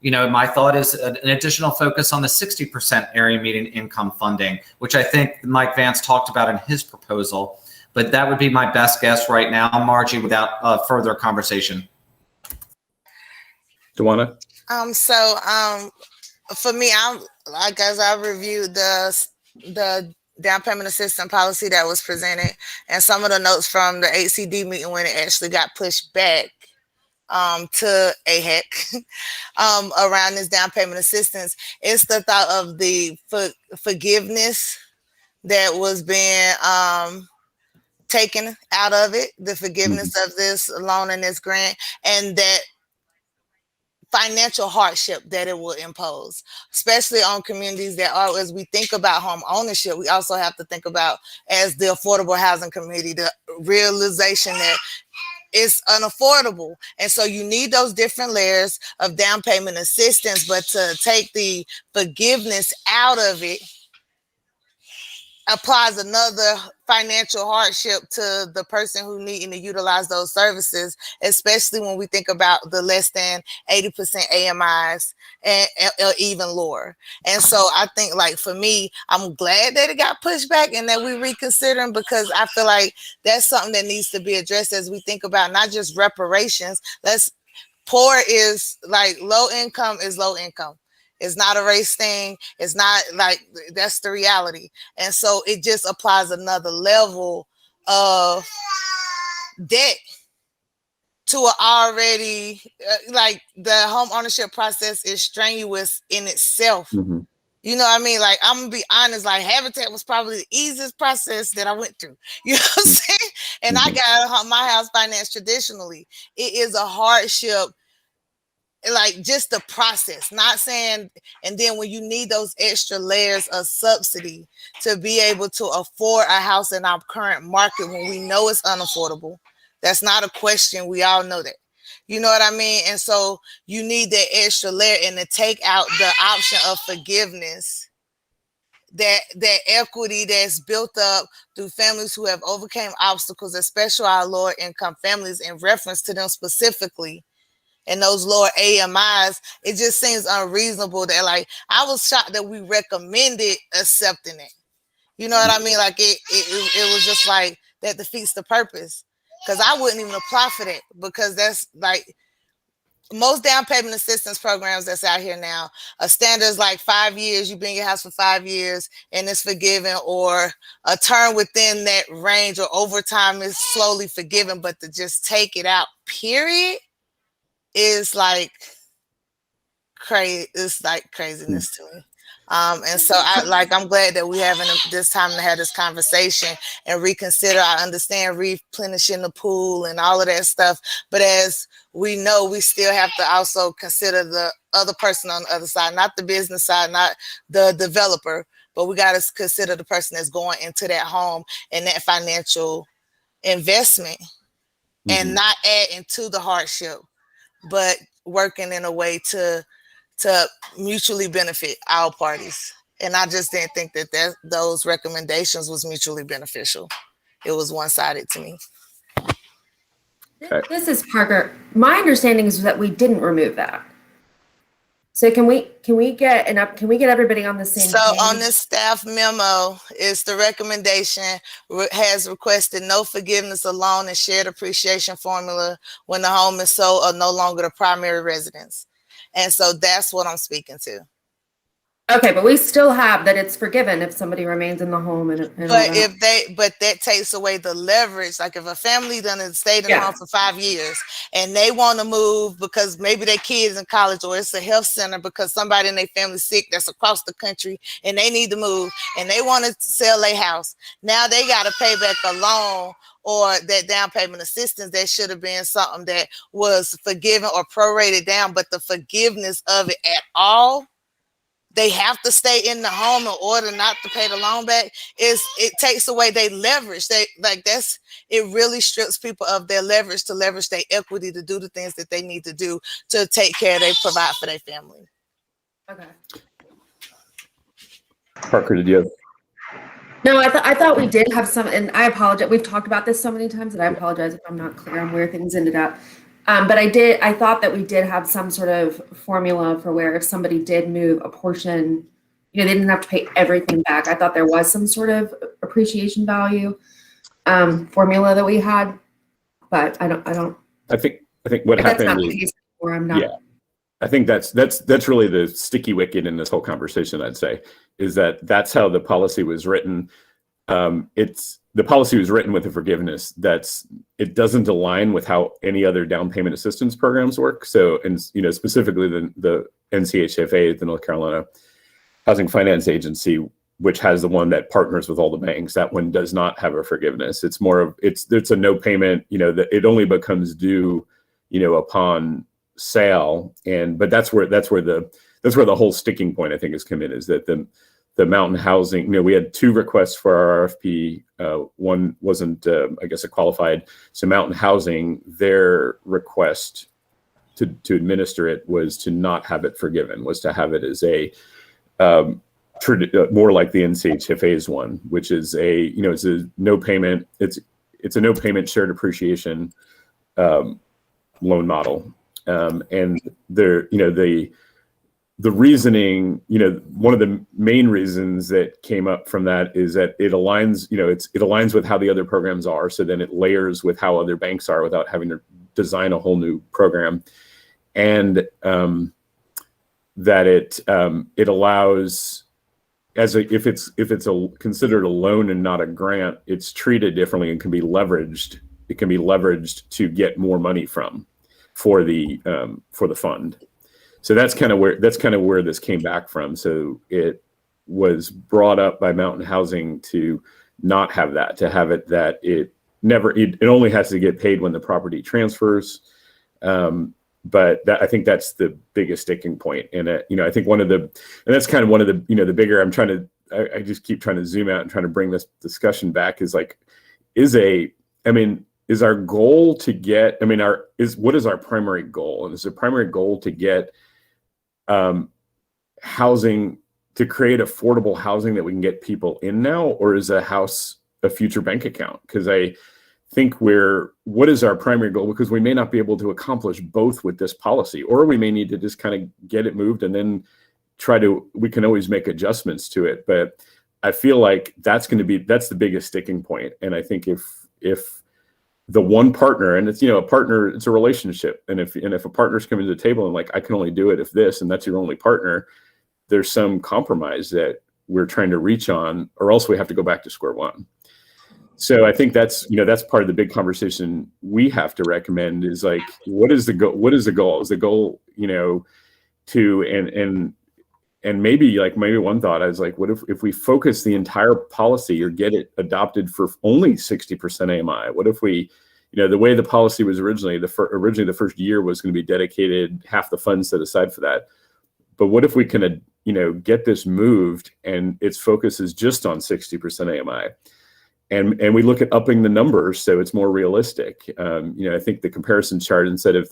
my thought is an additional focus on the 60% area median income funding, which I think Mike Vance talked about in his proposal. But that would be my best guess right now, Margie, without further conversation. Dewana? For me, I reviewed the down payment assistance policy that was presented, and some of the notes from the HCD meeting when it actually got pushed back to AHEC around this down payment assistance. It's the thought of the forgiveness that was being taken out of it, the forgiveness of this loan and this grant, and that financial hardship that it will impose, especially on communities that are, as we think about home ownership, we also have to think about, as the affordable housing community, the realization that it's unaffordable. And so you need those different layers of down payment assistance, but to take the forgiveness out of it applies another financial hardship to the person who needing to utilize those services, especially when we think about the less than 80% AMIs and even lower. And so I think, like, for me, I'm glad that it got pushed back and that we reconsidering, because I feel like that's something that needs to be addressed as we think about not just reparations. Poor is like low income is low income. It's not a race thing. It's not like, that's the reality. And so it just applies another level of debt to an already, like, the home ownership process is strenuous in itself. Mm-hmm. You know what I mean? Like, I'm gonna be honest, like, Habitat was probably the easiest process that I went through. You know what I'm saying? And I got my house financed traditionally. It is a hardship, like, just the process, not saying, and then when you need those extra layers of subsidy to be able to afford a house in our current market when we know it's unaffordable, that's not a question. We all know that. You know what I mean? And so you need that extra layer, and to take out the option of forgiveness, that equity that's built up through families who have overcame obstacles, especially our lower income families, in reference to them specifically, and those lower AMIs. It just seems unreasonable that, like, I was shocked that we recommended accepting it. You know what I mean? Like it was just like that defeats the purpose. Because I wouldn't even apply for that, because that's like most down payment assistance programs that's out here now. A standard is like 5 years. You've been in your house for 5 years and it's forgiven, or a term within that range or overtime is slowly forgiven. But to just take it out, period, is like crazy. It's like craziness to me. And so I'm glad that we're having this time to have this conversation and reconsider. I understand replenishing the pool and all of that stuff, but as we know, we still have to also consider the other person on the other side, not the business side, not the developer, but we got to consider the person that's going into that home and that financial investment, and not adding to the hardship, but working in a way to mutually benefit all parties. And I just didn't think that those recommendations was mutually beneficial. It was one-sided to me. Okay. This is Parker. My understanding is that we didn't remove that. So can we get everybody on the same So page? on this staff memo, is the recommendation has requested no forgiveness of loan and shared appreciation formula when the home is sold or no longer the primary residence. And so that's what I'm speaking to. Okay, but we still have that it's forgiven if somebody remains in the home and But that takes away the leverage. Like if a family done stayed in the home for 5 years and they want to move because maybe their kids in college, or it's a health center because somebody in their family sick that's across the country and they need to move and they want to sell their house. Now they got to pay back a loan or that down payment assistance that should have been something that was forgiven or prorated down, but the forgiveness of it at all, they have to stay in the home in order not to pay the loan back. It takes away their leverage. It really strips people of their leverage to leverage their equity to do the things that they need to do to take care, they provide for their family. Okay. Parker, did you have? No, I thought we did have some, and I apologize. We've talked about this so many times that I apologize if I'm not clear on where things ended up. But I thought that we did have some sort of formula for where if somebody did move a portion, they didn't have to pay everything back. I thought there was some sort of appreciation value formula that we had, but I don't. I think what happened. That's not the case anymore. I'm not. Yeah, I think that's really the sticky wicket in this whole conversation. I'd say is that's how the policy was written. The policy was written with a forgiveness it doesn't align with how any other down payment assistance programs work. So, and specifically the NCHFA, the North Carolina Housing Finance Agency, which has the one that partners with all the banks, that one does not have a forgiveness. It's more of it's a no payment. That it only becomes due, upon sale. But that's where the whole sticking point I think has come in, is that the Mountain Housing, we had 2 requests for our RFP. One wasn't, I guess, a qualified. So Mountain Housing, their request to administer it was to not have it forgiven, was to have it as a more like the NCHFA's one, which is it's a no payment. It's a no payment shared appreciation loan model, and the reasoning, one of the main reasons that came up from that is that it aligns, it aligns with how the other programs are. So then it layers with how other banks are without having to design a whole new program. And that it allows, if it's considered a loan and not a grant, it's treated differently and can be leveraged. It can be leveraged to get more money for the fund. So that's kind of where this came back from. So it was brought up by Mountain Housing to not have that, to have it that it only has to get paid when the property transfers. But I think that's the biggest sticking point. And I think that's kind of one of the the bigger. I just keep trying to zoom out and trying to bring this discussion back. Is our goal to get? What is our primary goal? And is the primary goal to get housing, to create affordable housing that we can get people in now, or is a house a future bank account? Because I think what is our primary goal? Because we may not be able to accomplish both with this policy, or we may need to just kind of get it moved and then we can always make adjustments to it. But I feel like that's the biggest sticking point. And I think if the one partner, and it's, a partner, it's a relationship. And if a partner's coming to the table and like, I can only do it if this, and that's your only partner, there's some compromise that we're trying to reach on, or else we have to go back to square one. So I think that's part of the big conversation we have to recommend is like, what is the goal? Is the goal, and maybe one thought I was like, what if we focus the entire policy or get it adopted for only 60% AMI? What if we, the way the policy was originally the first year was going to be dedicated, half the funds set aside for that. But what if we can, get this moved and its focus is just on 60% AMI? And we look at upping the numbers so it's more realistic. I think the comparison chart instead of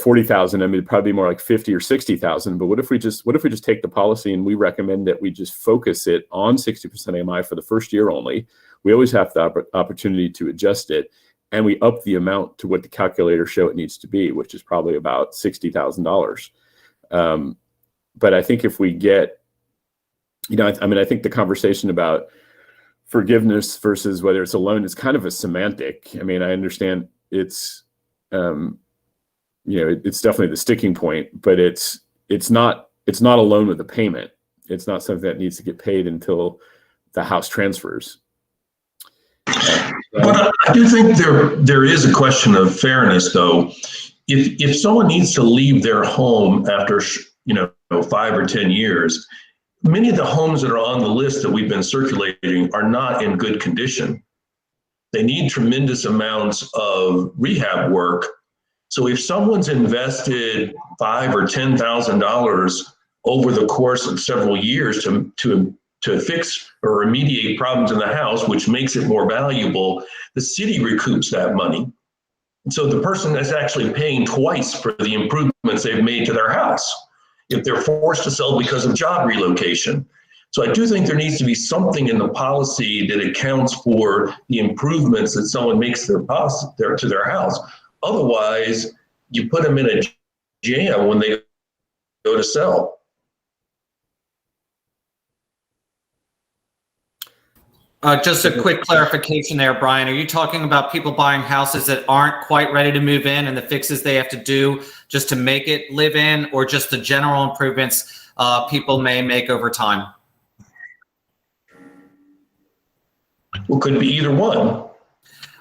40,000, I mean, it'd probably be more like 50 or 60,000. But what if we just take the policy and we recommend that we just focus it on 60% AMI for the first year only? We always have the opportunity to adjust it, and we up the amount to what the calculators show it needs to be, which is probably about $60,000. But I think if we get, I think the conversation about forgiveness versus whether it's a loan is kind of a semantic. I mean, I understand it's, it's definitely the sticking point, but it's not a loan with a payment. It's not something that needs to get paid until the house transfers. But I do think there is a question of fairness, though. If someone needs to leave their home after 5 or 10 years, many of the homes that are on the list that we've been circulating are not in good condition. They need tremendous amounts of rehab work. So if someone's invested $5,000 or $10,000 over the course of several years to fix or remediate problems in the house, which makes it more valuable, the city recoups that money. And so the person is actually paying twice for the improvements they've made to their house if they're forced to sell because of job relocation. So I do think there needs to be something in the policy that accounts for the improvements that someone makes to their house. Otherwise, you put them in a jam when they go to sell. Just a quick clarification there, Brian. Are you talking about people buying houses that aren't quite ready to move in and the fixes they have to do just to make it live in, or just the general improvements people may make over time? Well, could be either one.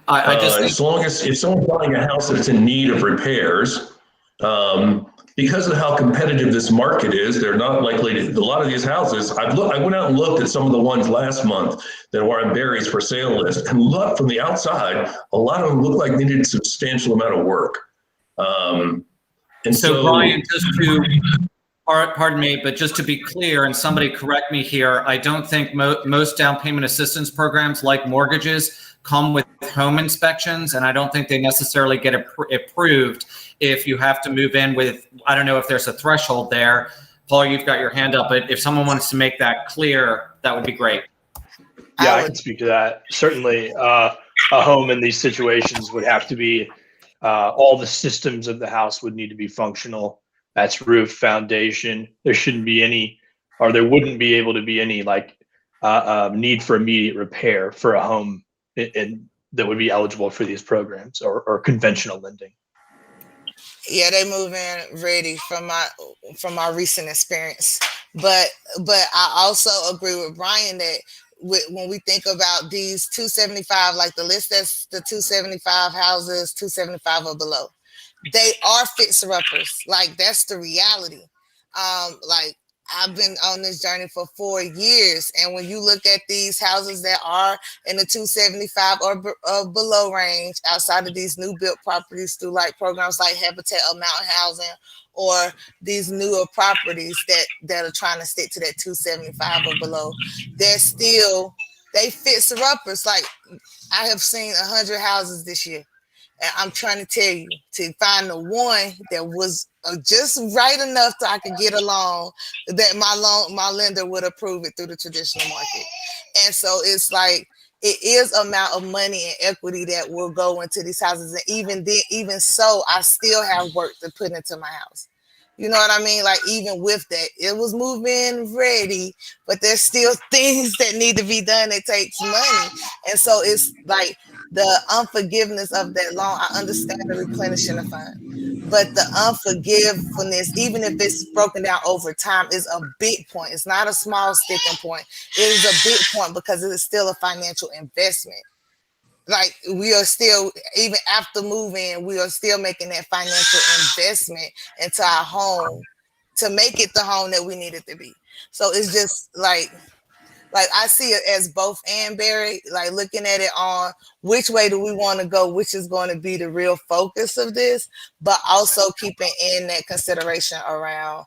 As long as if someone's buying a house that's in need of repairs, because of how competitive this market is, they're not likely to, a lot of these houses, I went out and looked at some of the ones last month that were on Barry's for sale list, and look from the outside, a lot of them look like they needed a substantial amount of work. And so Brian, just to, pardon me, but just to be clear, and somebody correct me here, I don't think most down payment assistance programs like mortgages come with home inspections, and I don't think they necessarily get approved if you have to move in with, I don't know if there's a threshold there. Paul, you've got your hand up, but if someone wants to make that clear, that would be great. Yeah, I can speak to that. Certainly, a home in these situations would have to be, all the systems of the house would need to be functional. That's roof, foundation. There shouldn't be any, or there wouldn't be able to be any need for immediate repair for a home that would be eligible for these programs or conventional lending. Yeah, they move in ready from my recent experience. But I also agree with Brian that when we think about these 275, like the list that's the 275 houses, 275 or below, they are fixer-uppers. Like, that's the reality. Like, I've been on this journey for 4 years, and when you look at these houses that are in the 275 or below range, outside of these new built properties through like programs like Habitat or Mountain Housing, or these newer properties that are trying to stick to that 275 or below, they fixer-uppers. Like, I have seen 100 houses this year. And I'm trying to tell you, to find the one that was just right enough so I could get along, that my lender would approve it through the traditional market. And so it's like, it is amount of money and equity that will go into these houses. And even so, I still have work to put into my house. You know what I mean? Like even with that, it was moving ready, but there's still things that need to be done. It takes money. And so it's like the unforgiveness of that loan. I understand the replenishing the fund, but the unforgiveness, even if it's broken down over time, is a big point. It's not a small sticking point. It is a big point because it is still a financial investment. Like we are still, even after moving, we are still making that financial investment into our home to make it the home that we need it to be. So it's just like I see it as both and, Barry, like looking at it on which way do we want to go, which is going to be the real focus of this, but also keeping in that consideration around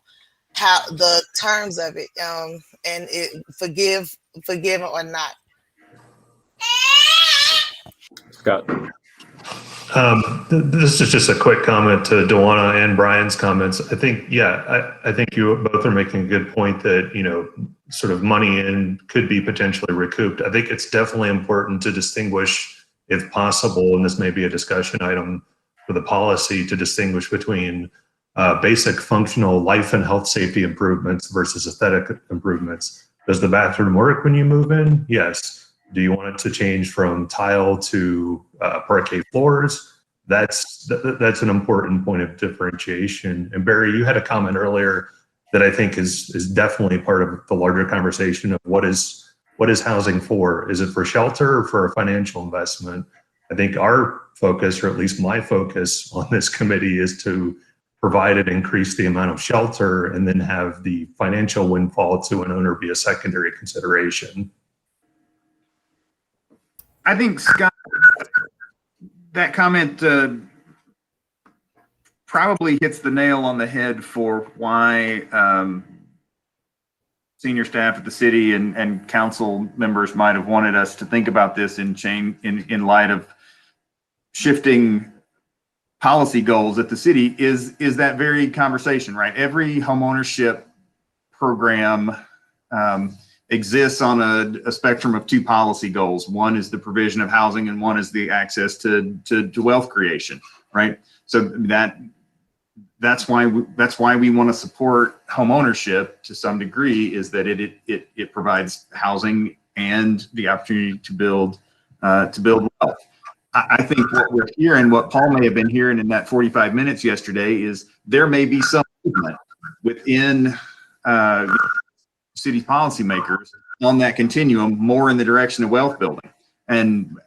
how the terms of it, and it forgiven or not. Scott. This is just a quick comment to Dewana and Brian's comments. I think, yeah, I think you both are making a good point that, you know, sort of money in could be potentially recouped. I think it's definitely important to distinguish, if possible, and this may be a discussion item for the policy, to distinguish between basic functional life and health safety improvements versus aesthetic improvements. Does the bathroom work when you move in? Yes. Do you want it to change from tile to parquet floors? That's an important point of differentiation. And Barry, you had a comment earlier that I think is definitely part of the larger conversation of what is housing for? Is it for shelter or for a financial investment? I think our focus, or at least my focus on this committee, is to provide and increase the amount of shelter and then have the financial windfall to an owner be a secondary consideration. I think, Scott, that comment probably hits the nail on the head for why senior staff at the city and council members might have wanted us to think about this in light of shifting policy goals at the city is that very conversation, right? Every homeownership program exists on a spectrum of two policy goals. One is the provision of housing and one is the access to wealth creation, right? So that's why we want to support homeownership to some degree, is that it provides housing and the opportunity to build wealth. I think what we're hearing, what Paul may have been hearing in that 45 minutes yesterday, is there may be some movement within city policymakers on that continuum more in the direction of wealth building. And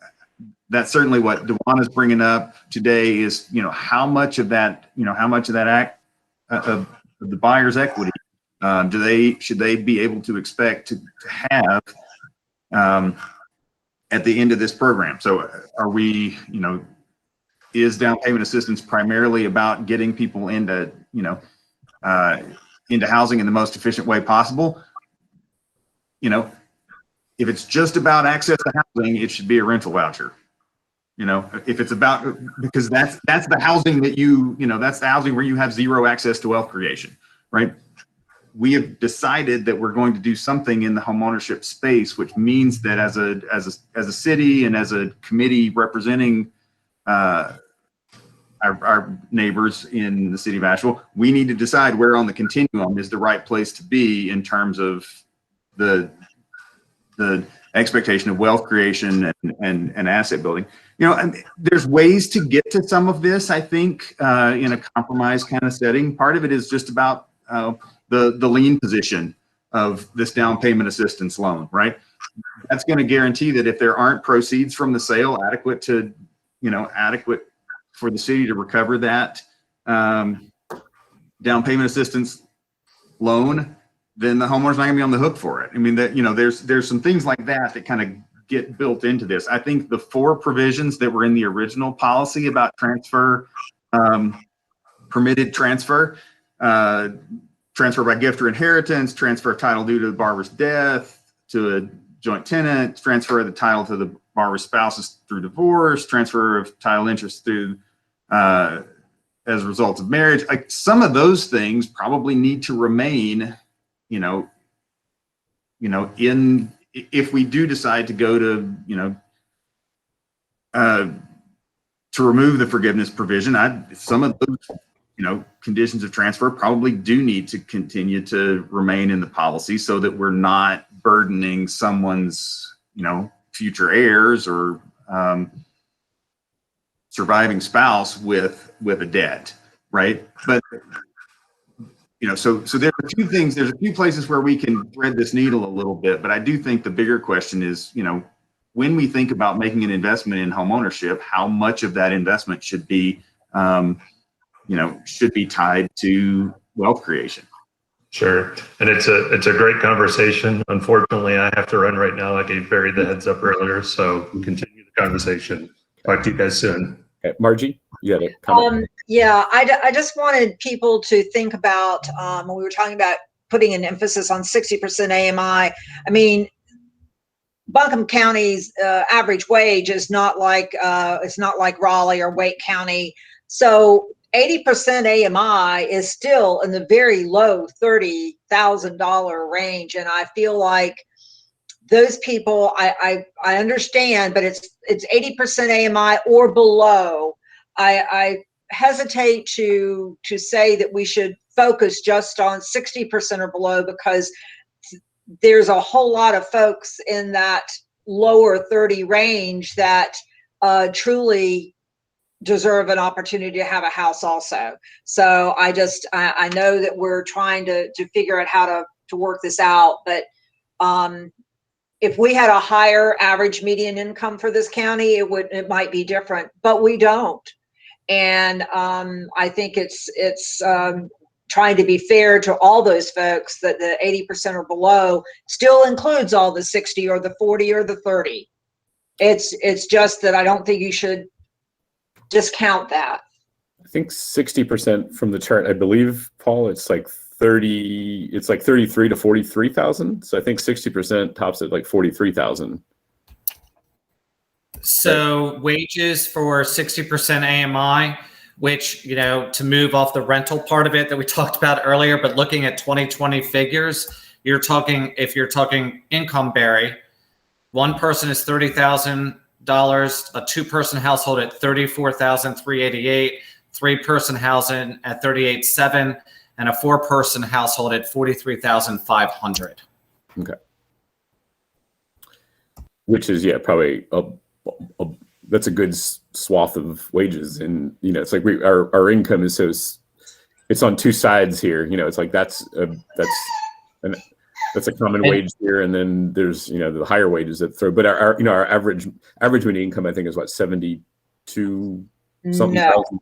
that's certainly what Dewana's bringing up today is, you know, how much of that act of the buyer's equity should they be able to expect to have at the end of this program? So are we, you know, is down payment assistance primarily about getting people into housing in the most efficient way possible? You know, if it's just about access to housing, it should be a rental voucher. You know, if it's about, because that's the housing that that's the housing where you have zero access to wealth creation, right? We have decided that we're going to do something in the homeownership space, which means that as a city and as a committee representing our neighbors in the city of Asheville, we need to decide where on the continuum is the right place to be in terms of the expectation of wealth creation and asset building. You know, and there's ways to get to some of this, I think, in a compromise kind of setting. Part of it is just about the lien position of this down payment assistance loan, right? That's going to guarantee that if there aren't proceeds from the sale adequate for the city to recover that down payment assistance loan, then the homeowner's not gonna be on the hook for it. I mean, there's some things like that kind of get built into this. I think the 4 provisions that were in the original policy about transfer, permitted transfer, transfer by gift or inheritance, transfer of title due to the borrower's death, to a joint tenant, transfer of the title to the borrower's spouses through divorce, transfer of title interest through as a result of marriage. Like, some of those things probably need to remain, if we do decide to go to, to remove the forgiveness provision, some of those conditions of transfer probably do need to continue to remain in the policy so that we're not burdening someone's, future heirs or surviving spouse with a debt, right? But so there are two things. There's a few places where we can thread this needle a little bit, but I do think the bigger question is, when we think about making an investment in home ownership, how much of that investment should be, tied to wealth creation. Sure. And it's a great conversation. Unfortunately, I have to run right now. I gave Barry the heads up earlier, so we'll continue the conversation. Talk to you guys soon. Okay, Margie, you had a comment? Yeah, I just wanted people to think about, when we were talking about putting an emphasis on 60% AMI, I mean, Buncombe County's average wage is not like, it's not like Raleigh or Wake County. So 80% AMI is still in the very low $30,000 range. And I feel like those people, I understand, but it's 80% AMI or below. I hesitate to say that we should focus just on 60% or below, because there's a whole lot of folks in that lower 30 range that truly deserve an opportunity to have a house also. So I know that we're trying to figure out how to work this out, but if we had a higher average median income for this county, it might be different, but we don't. And I think it's trying to be fair to all those folks that the 80% or below still includes all the 60 or the 40 or the 30. It's just that I don't think you should discount that. I think 60% from the chart, I believe, Paul, it's like 33 to 43,000. So I think 60% tops at like 43,000. So wages for 60% AMI, which, to move off the rental part of it that we talked about earlier, but looking at 2020 figures, if you're talking income, Barry, one person is $30,000, a two-person household at $34,388, three-person housing at $38,700, and a four-person household at $43,500. Okay. Which is, probably that's a good swath of wages. And, it's like our income is it's on two sides here. It's like that's a common wage here. And then there's, the higher wages that throw, but our average median income, I think, is what, 72 something thousand.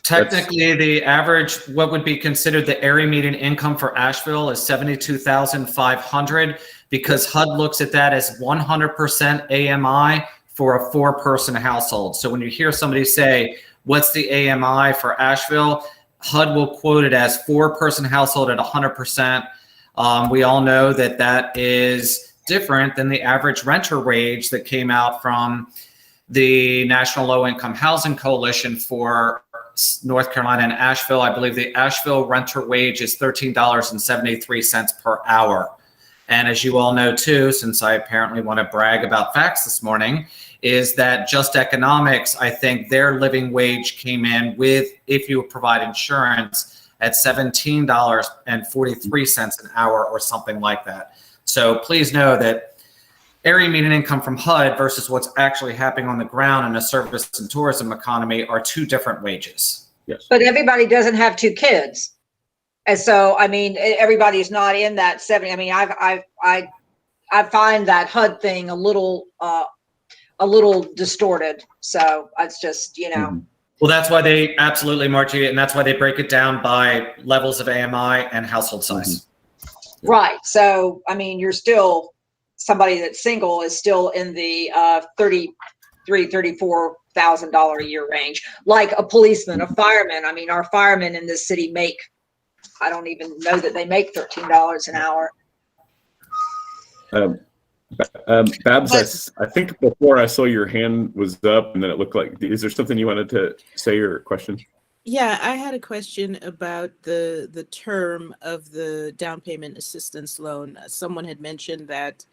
Technically, the average, what would be considered the area median income for Asheville is $72,500, because HUD looks at that as 100% AMI for a four-person household. So when you hear somebody say, what's the AMI for Asheville, HUD will quote it as four-person household at 100%. We all know that is different than the average renter wage that came out from the National Low Income Housing Coalition for North Carolina and Asheville. I believe the Asheville renter wage is $13.73 per hour. And as you all know too, since I apparently want to brag about facts this morning, is that Just Economics, I think their living wage came in with, if you provide insurance, at $17.43 an hour or something like that. So please know that area median income from HUD versus what's actually happening on the ground in the service and tourism economy are two different wages. Yes. But everybody doesn't have two kids. And so, I mean, everybody's not in that 70. I mean, I find that HUD thing a little distorted. So it's just, Well, that's why they absolutely, Margie, and that's why they break it down by levels of AMI and household size. Right. So, I mean, you're still, somebody that's single is still in the $34,000 a year range, like a policeman, a fireman. I mean, our firemen in this city make, I don't even know that they make $13 an hour. Babs, I think before I saw your hand was up, and then it looked like, is there something you wanted to say or question? Yeah, I had a question about the term of the down payment assistance loan. Someone had mentioned that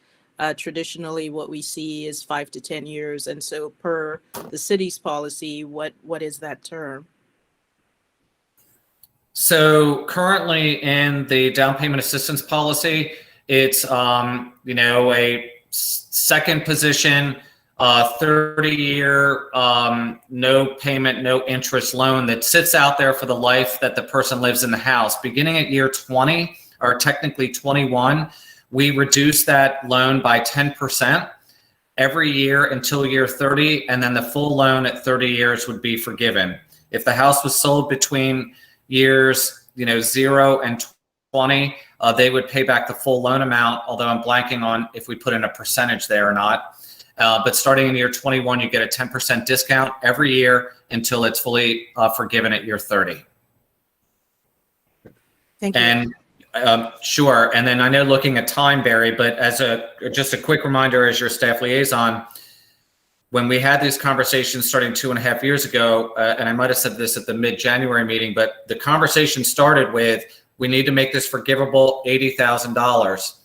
traditionally what we see is 5 to 10 years. And so per the city's policy, what is that term? So currently in the down payment assistance policy, it's a second position, 30-year no payment, no interest loan that sits out there for the life that the person lives in the house. Beginning at year 20, or technically 21, we reduce that loan by 10% every year until year 30, and then the full loan at 30 years would be forgiven. If the house was sold between years 0 and 20, they would pay back the full loan amount, although I'm blanking on if we put in a percentage there or not. But starting in year 21, you get a 10% discount every year until it's fully forgiven at year 30. Thank you. And sure. And then I know looking at time, Barry, but as just a quick reminder as your staff liaison, when we had these conversations starting 2.5 years ago, and I might have said this at the mid-January meeting, but the conversation started with, we need to make this forgivable $80,000.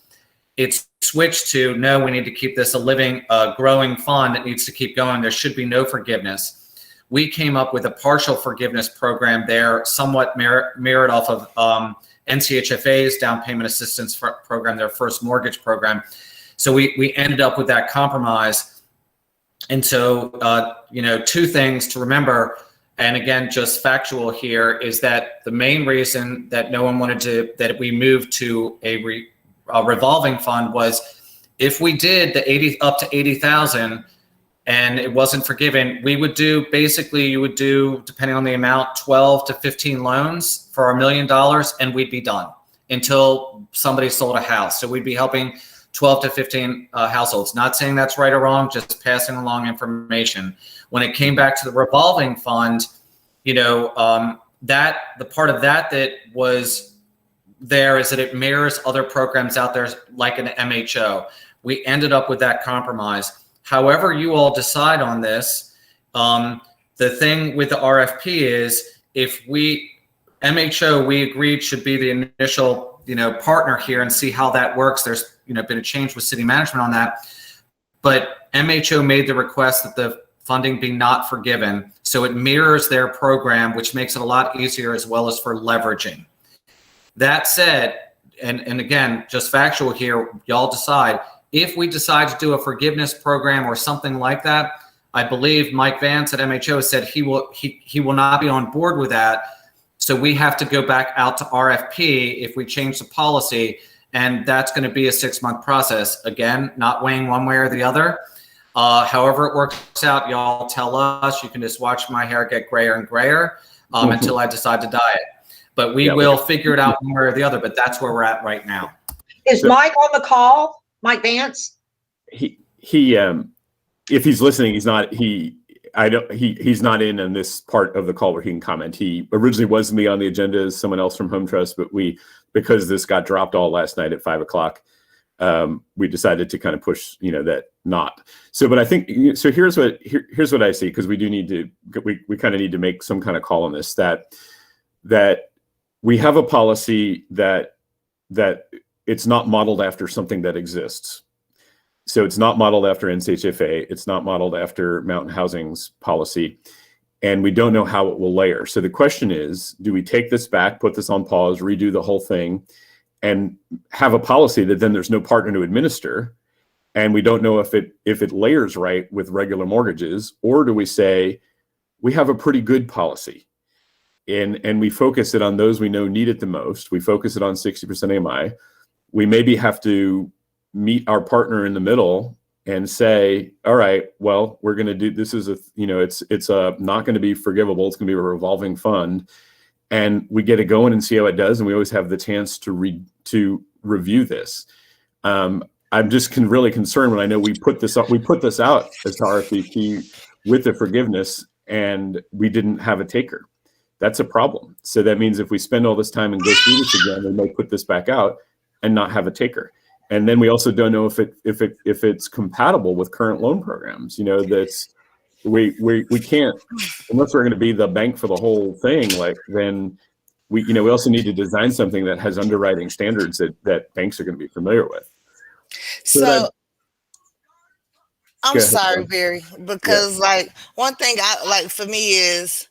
It's switched to, no, we need to keep this a living, growing fund that needs to keep going. There should be no forgiveness. We came up with a partial forgiveness program there, somewhat mirrored off of NCHFA's down payment assistance program, their first mortgage program. So we ended up with that compromise. And so, two things to remember, and again, just factual here, is that the main reason that no one wanted that we moved to a revolving fund was if we did the up to 80,000 and it wasn't forgiven, we would do, basically you would do, depending on the amount, 12 to 15 loans for $1 million, and we'd be done until somebody sold a house. So we'd be helping 12 to 15 households. Not saying that's right or wrong, just passing along information. When it came back to the revolving fund, that the part of that was there is that it mirrors other programs out there like an MHO. We ended up with that compromise. However you all decide on this, the thing with the RFP is MHO, we agreed should be the initial, partner here and see how that works. There's, been a change with city management on that, but MHO made the request that the funding be not forgiven. So it mirrors their program, which makes it a lot easier as well as for leveraging. That said, and again, just factual here, y'all decide. If we decide to do a forgiveness program or something like that, I believe Mike Vance at MHO said he will not be on board with that. So we have to go back out to RFP if we change the policy, and that's going to be a 6-month process. Again, not weighing one way or the other. However it works out, y'all tell us. You can just watch my hair get grayer and grayer until I decide to dye it. But we will figure it out one way or the other, but that's where we're at right now. Is Mike on the call? Mike Vance? He if he's listening, he's not in on this part of the call where he can comment. He originally was me on the agenda as someone else from Home Trust, but because this got dropped all last night at 5 o'clock, we decided to kind of push, that not. So, but I think, so here's what I see, because we do need to, we kind of need to make some kind of call on this, that we have a policy that it's not modeled after something that exists. So it's not modeled after NCHFA. It's not modeled after Mountain Housing's policy. And we don't know how it will layer. So the question is, do we take this back, put this on pause, redo the whole thing, and have a policy that then there's no partner to administer? And we don't know if it layers right with regular mortgages, or do we say we have a pretty good policy and we focus it on those we know need it the most. We focus it on 60% AMI. We maybe have to meet our partner in the middle and say, all right, well, we're going to do, this is it's not going to be forgivable. It's going to be a revolving fund, and we get it going and see how it does. And we always have the chance to review this. I'm just really concerned when I know we put this out as RFP with the forgiveness, and we didn't have a taker. That's a problem. So that means if we spend all this time and go through this again, we may put this back out and not have a taker. And then we also don't know if it's compatible with current loan programs. That's we can't, unless we're going to be the bank for the whole thing. Then we also need to design something that has underwriting standards that banks are going to be familiar with. So I'm sorry, Barry, because one thing for me is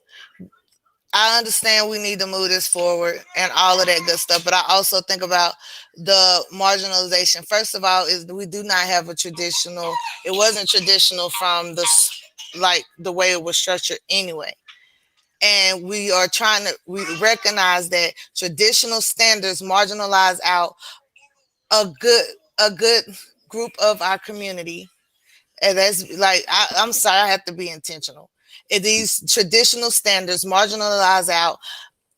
I understand we need to move this forward and all of that good stuff, but I also think about the marginalization. First of all, is we do not have a traditional, it wasn't traditional from the way it was structured anyway. And we recognize that traditional standards marginalize out a good group of our community. And that's like, I'm sorry, I have to be intentional. And these traditional standards marginalize out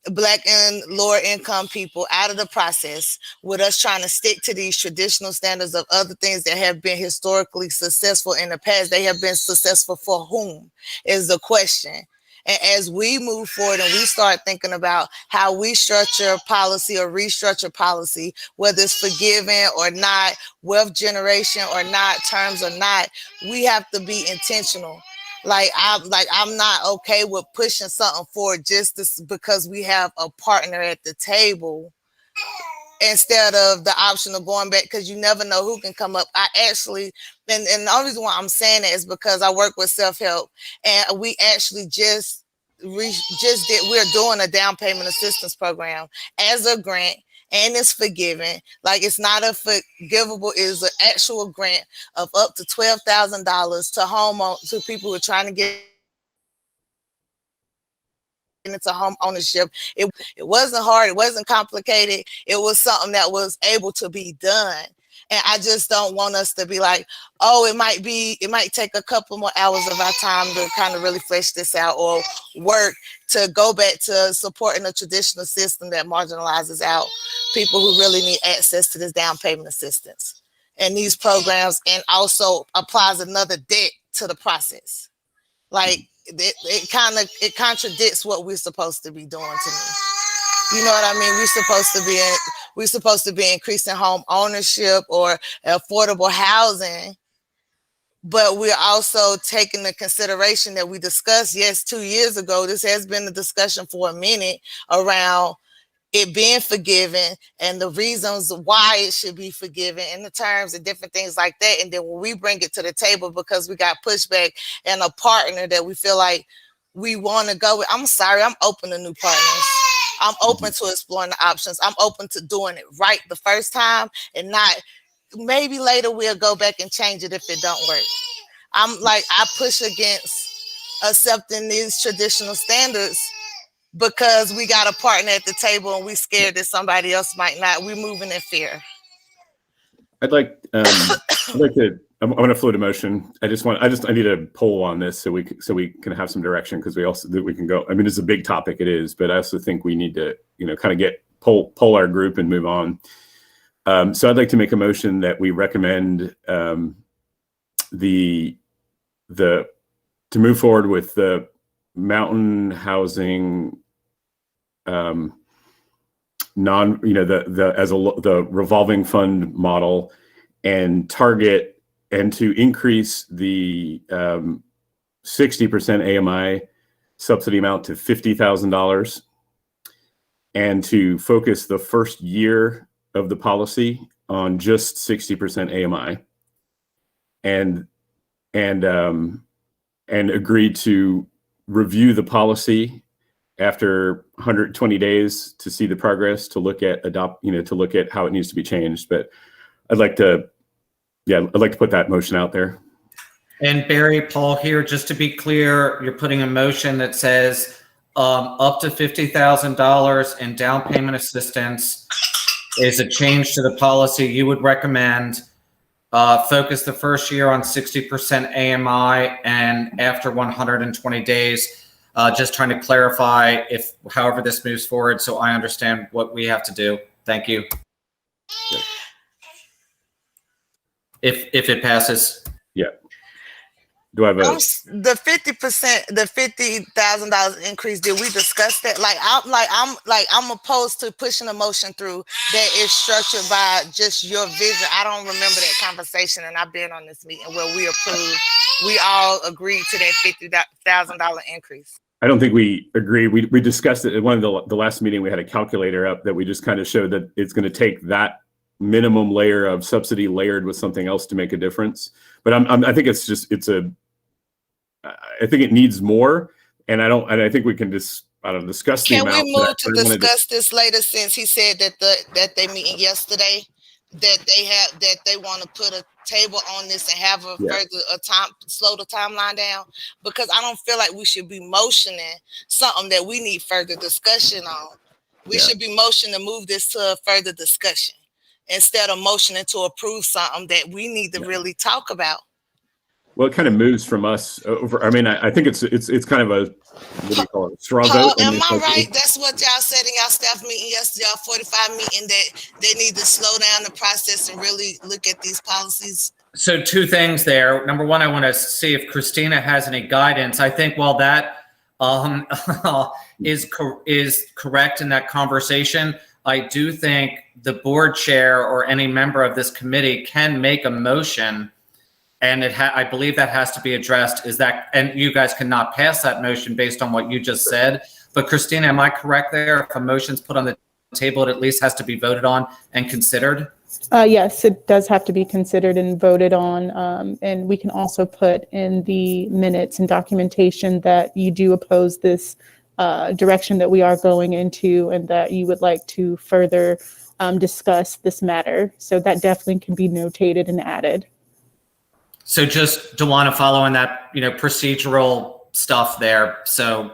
Black and lower income people out of the process, with us trying to stick to these traditional standards of other things that have been historically successful in the past. They have been successful for whom is the question. And as we move forward and we start thinking about how we structure policy or restructure policy, whether it's forgiving or not, wealth generation or not, terms or not, we have to be intentional. I'm not okay with pushing something forward because we have a partner at the table instead of the option of going back, because you never know who can come up. I actually, and the only reason why I'm saying it is because I work with self-help, and we actually we're doing a down payment assistance program as a grant, and it's forgiving. Like, it's not a forgivable, it's an actual grant of up to $12,000 to people who are trying to get into home ownership. It wasn't hard, it wasn't complicated. It was something that was able to be done. And I just don't want us to be like, oh, it might take a couple more hours of our time to kind of really flesh this out, or work to go back to supporting a traditional system that marginalizes out people who really need access to this down payment assistance and these programs, and also applies another debt to the process. Like, it contradicts what we're supposed to be doing to me. You know what I mean? We're supposed to be increasing home ownership or affordable housing, but we're also taking the consideration that we discussed, 2 years ago. This has been a discussion for a minute around it being forgiven and the reasons why it should be forgiven and the terms and different things like that. And then when we bring it to the table because we got pushback and a partner that we feel like we want to go with, I'm sorry, I'm open to new partners. I'm open to exploring the options. I'm open to doing it right the first time, and not maybe later we'll go back and change it if it don't work. I push against accepting these traditional standards because we got a partner at the table and we scared that somebody else might not. We're moving in fear. I'm going to float a motion. I need a poll on this so we can have some direction, because we can go. I mean, it's a big topic, it is, but I also think we need to, kind of poll our group and move on. So I'd like to make a motion that we recommend to move forward with the mountain housing the revolving fund model, and target and to increase the 60% AMI subsidy amount to $50,000, and to focus the first year of the policy on just 60% AMI, and agree to review the policy after 120 days to see the progress, to look at how it needs to be changed. But I'd like to put that motion out there. And Barry, Paul here, just to be clear, you're putting a motion that says up to $50,000 in down payment assistance is a change to the policy you would recommend. Focus the first year on 60% AMI, and after 120 days, just trying to clarify however this moves forward, so I understand what we have to do. Thank you. Yeah. If it passes. Yeah. Do I vote? The 50%, the $50,000 increase, did we discuss that? I'm opposed to pushing a motion through that is structured by just your vision. I don't remember that conversation, and I've been on this meeting where we all agreed to that $50,000 increase. I don't think we agree. We discussed it at one of the last meeting. We had a calculator up that we just kind of showed that it's going to take that minimum layer of subsidy layered with something else to make a difference. But I think I think it needs more, and I think we can just. I don't know, discuss the Can amount. we but I move to really wanted discuss this later, since he said that that they meeting yesterday, that they want to put a table on this and have a Yeah. slow the timeline down, because I don't feel like we should be motioning something that we need further discussion on. We should be motioning to move this to a further discussion instead of motioning to approve something that we need to really talk about. Well, it kind of moves from us over. I mean, I think it's kind of a, what do you call it, straw vote. Am I right? That's what y'all said in y'all staff meeting yesterday, y'all 45 meeting, that they need to slow down the process and really look at these policies. So two things there. Number one, I want to see if Christina has any guidance. I think while that is correct in that conversation, I do think the board chair or any member of this committee can make a motion, and I believe that has to be addressed. And you guys cannot pass that motion based on what you just said. But Christina, am I correct there? If a motion's put on the table, it at least has to be voted on and considered? Yes, it does have to be considered and voted on. And we can also put in the minutes and documentation that you do oppose this direction that we are going into, and that you would like to further discuss this matter. So that definitely can be notated and added. So just DeWanna, following that, procedural stuff there. So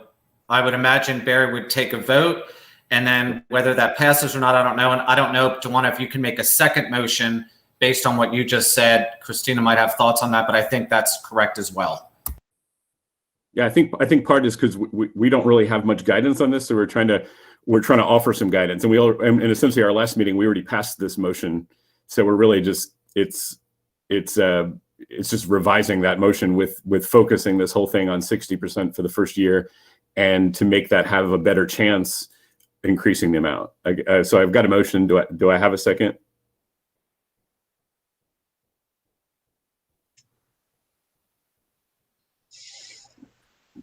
I would imagine Barry would take a vote, and then whether that passes or not, I don't know. And I don't know, DeWanna, if you can make a second motion based on what you just said. Christina might have thoughts on that, but I think that's correct as well. Yeah, I think part is because we don't really have much guidance on this, so we're trying to offer some guidance, and essentially our last meeting we already passed this motion, so we're really just it's just revising that motion with focusing this whole thing on 60% for the first year, and to make that have a better chance increasing the amount. So I've got a motion. Do I have a second?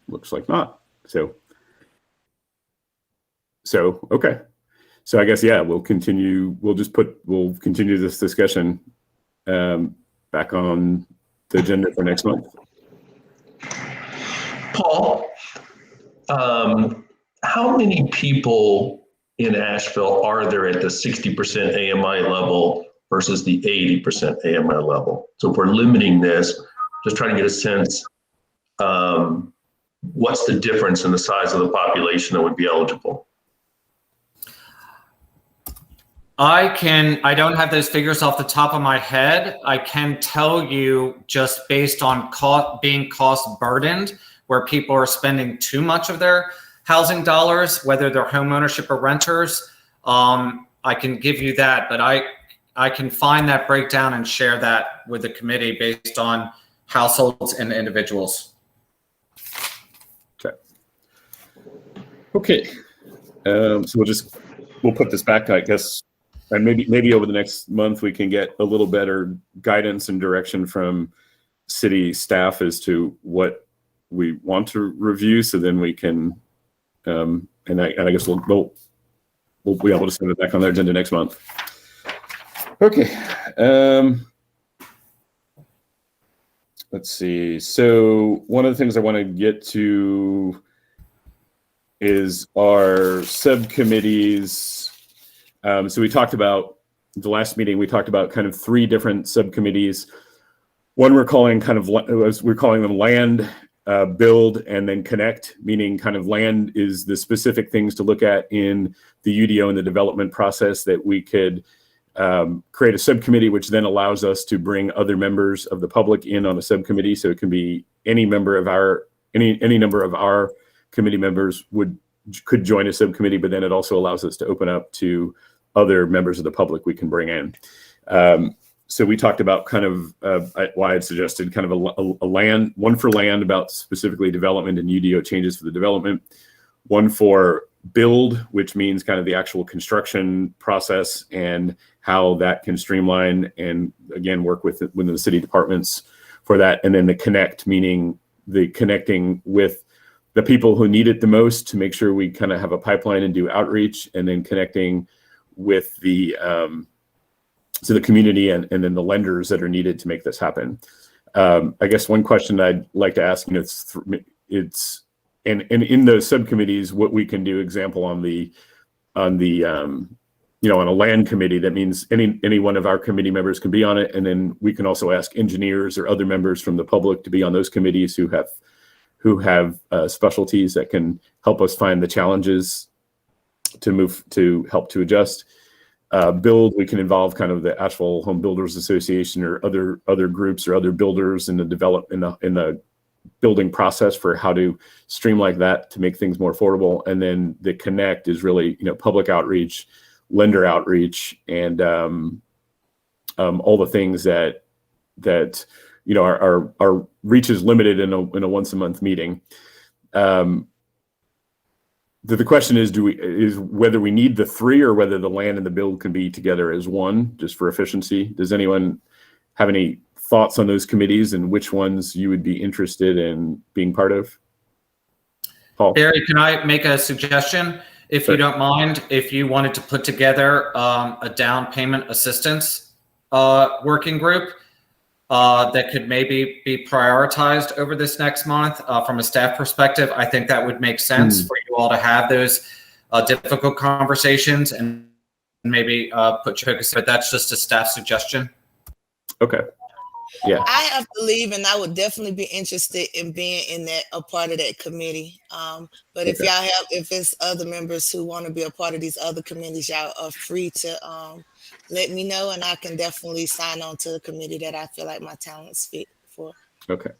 Looks like not. So okay. So I guess, yeah, we'll continue this discussion back on the agenda for next month. Paul, how many people in Asheville are there at the 60% AMI level versus the 80% AMI level? So if we're limiting this, just trying to get a sense, what's the difference in the size of the population that would be eligible? I don't have those figures off the top of my head. I can tell you, just based on being cost burdened, where people are spending too much of their housing dollars, whether they're home ownership or renters, I can give you that, but I can find that breakdown and share that with the committee based on households and individuals. Okay. So we'll put this back, I guess, and maybe over the next month we can get a little better guidance and direction from city staff as to what we want to review. So then we can, and I guess we'll be able to send it back on their agenda next month. Okay. Let's see. So one of the things I want to get to is our subcommittees. So we talked about the last meeting, we talked about kind of 3 different subcommittees. One we're calling them land, build, and then connect, meaning kind of land is the specific things to look at in the UDO and the development process that we could create a subcommittee, which then allows us to bring other members of the public in on a subcommittee. So it can be any number of our committee members could join a subcommittee, but then it also allows us to open up to other members of the public we can bring in. So we talked about kind of why I'd suggested kind of one for land about specifically development and UDO changes for the development, one for build, which means kind of the actual construction process and how that can streamline and again work within the city departments for that, and then the connect, meaning the connecting with the people who need it the most to make sure we kind of have a pipeline and do outreach, and then connecting with the community and then the lenders that are needed to make this happen. I guess one question I'd like to ask, it's and in those subcommittees, what we can do, example on the you know, on a land committee, that means any one of our committee members can be on it. And then we can also ask engineers or other members from the public to be on those committees who have specialties that can help us find the challenges to help to adjust. Build, we can involve kind of the Asheville Home Builders Association or other groups or other builders in the building process for how to streamline that to make things more affordable. And then the connect is really, you know, public outreach, lender outreach, and all the things that you know our reach is limited in a once a month meeting. The question is whether we need the three or whether the land and the build can be together as one, just for efficiency. Does anyone have any thoughts on those committees and which ones you would be interested in being part of? Paul? Barry, can I make a suggestion? If you don't mind, if you wanted to put together a down payment assistance working group that could maybe be prioritized over this next month from a staff perspective, I think that would make sense for you all to have those difficult conversations and maybe put focus. But that's just a staff suggestion. Okay. Yeah. I have to leave, and I would definitely be interested in being in a part of that committee. But if y'all if it's other members who want to be a part of these other committees, y'all are free to let me know, and I can definitely sign on to a committee that I feel like my talents fit for. Okay,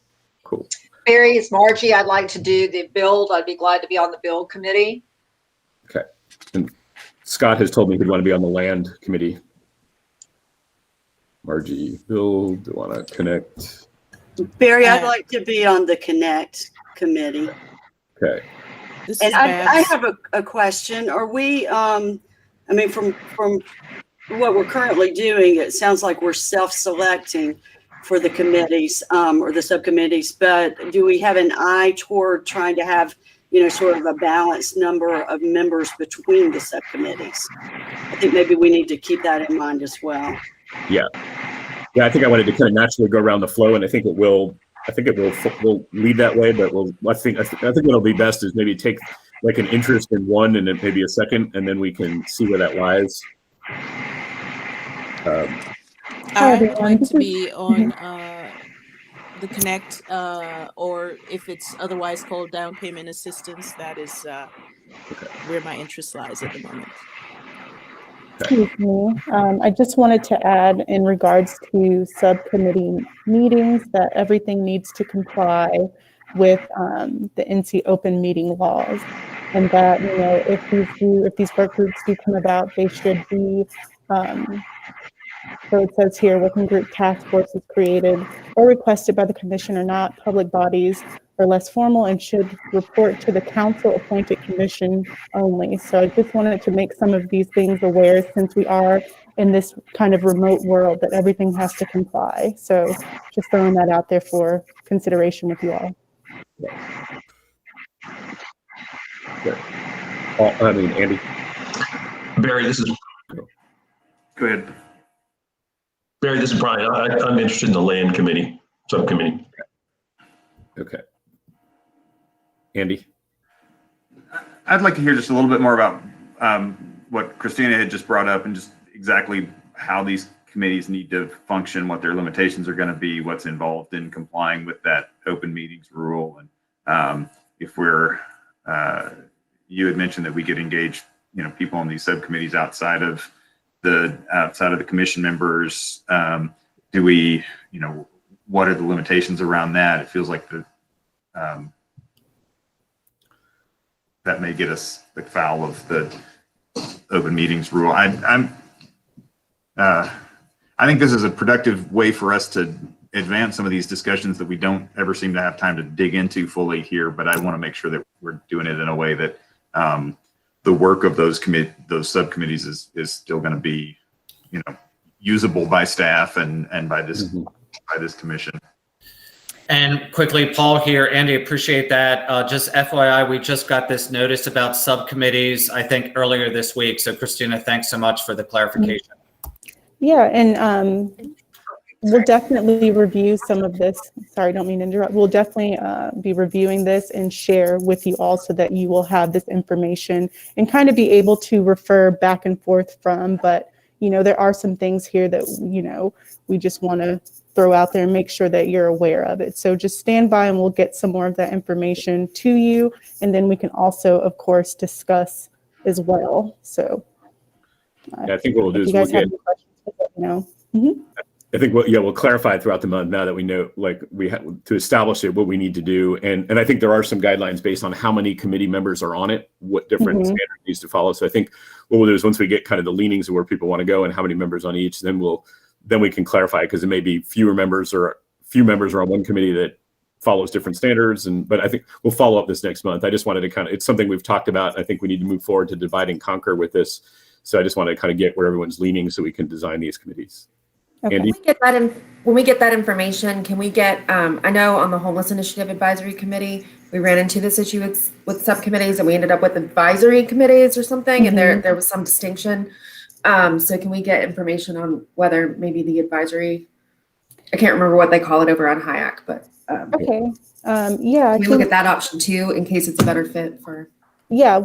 cool. Barry, it's Margie. I'd like to do the build. I'd be glad to be on the build committee. Okay. And Scott has told me he'd want to be on the land committee. Margie, Bill, do you want to connect? Barry, I'd like to be on the Connect committee. Okay. And I have a question. Are we, I mean, from what we're currently doing, it sounds like we're self-selecting for the committees or the subcommittees, but do we have an eye toward trying to have, you know, sort of a balanced number of members between the subcommittees? I think maybe we need to keep that in mind as well. Yeah. I think I wanted to kind of naturally go around the flow, and I think it will lead that way. But I think what'll be best is maybe take like an interest in one, and then maybe a second, and then we can see where that lies. I would like to be on the Connect, or if it's otherwise called down payment assistance. That is where my interest lies at the moment. Excuse me. I just wanted to add in regards to subcommittee meetings that everything needs to comply with the NC open meeting laws, and that, you know, if these work groups do come about, they should be. So it says here, working group task force is created or requested by the commission or not public bodies or less formal and should report to the council appointed commission only. So I just wanted to make some of these things aware, since we are in this kind of remote world, that everything has to comply. So just throwing that out there for consideration with you all. I mean, Andy. Barry, this is. Go ahead. Barry, this is Brian. I'm interested in the land committee, subcommittee. Okay. Andy? I'd like to hear just a little bit more about what Christina had just brought up, and just exactly how these committees need to function, what their limitations are going to be, what's involved in complying with that open meetings rule. And if we're, you had mentioned that we could engage, you know, people on these subcommittees outside of the commission members. Do we, you know, what are the limitations around that? It feels like that may get us foul of the open meetings rule. I think this is a productive way for us to advance some of these discussions that we don't ever seem to have time to dig into fully here, but I want to make sure that we're doing it in a way that the work of those subcommittees is still going to be, you know, usable by staff and by this commission. And quickly, Paul here. Andy, appreciate that. Just FYI, we just got this notice about subcommittees, I think, earlier this week. So Christina, thanks so much for the clarification. Yeah, and We'll definitely review some of this. Sorry, don't mean to interrupt. We'll definitely be reviewing this and share with you all so that you will have this information and kind of be able to refer back and forth from. But, you know, there are some things here that, you know, we just want to throw out there and make sure that you're aware of it. So just stand by and we'll get some more of that information to you. And then we can also, of course, discuss as well. So Yeah, I think what we'll do if is you guys we'll have get, any questions, let me know. Mhm. I think we'll clarify throughout the month now that we know, like we have to establish it, what we need to do. And I think there are some guidelines based on how many committee members are on it, what different standards needs to follow. So I think what we'll do is once we get kind of the leanings of where people want to go and how many members on each, then we can clarify, because it may be few members are on one committee that follows different standards. But I think we'll follow up this next month. I just wanted to it's something we've talked about. I think we need to move forward to divide and conquer with this. So I just wanted to kind of get where everyone's leaning so we can design these committees. Okay. Andy? When we get that information, can we get, I know on the Homeless Initiative Advisory Committee, we ran into this issue with subcommittees and we ended up with advisory committees or something, and there was some distinction. So can we get information on whether maybe the advisory, I can't remember what they call it over on HIAC, but Okay. Yeah. can we look at that option too, in case it's a better fit for? Yeah.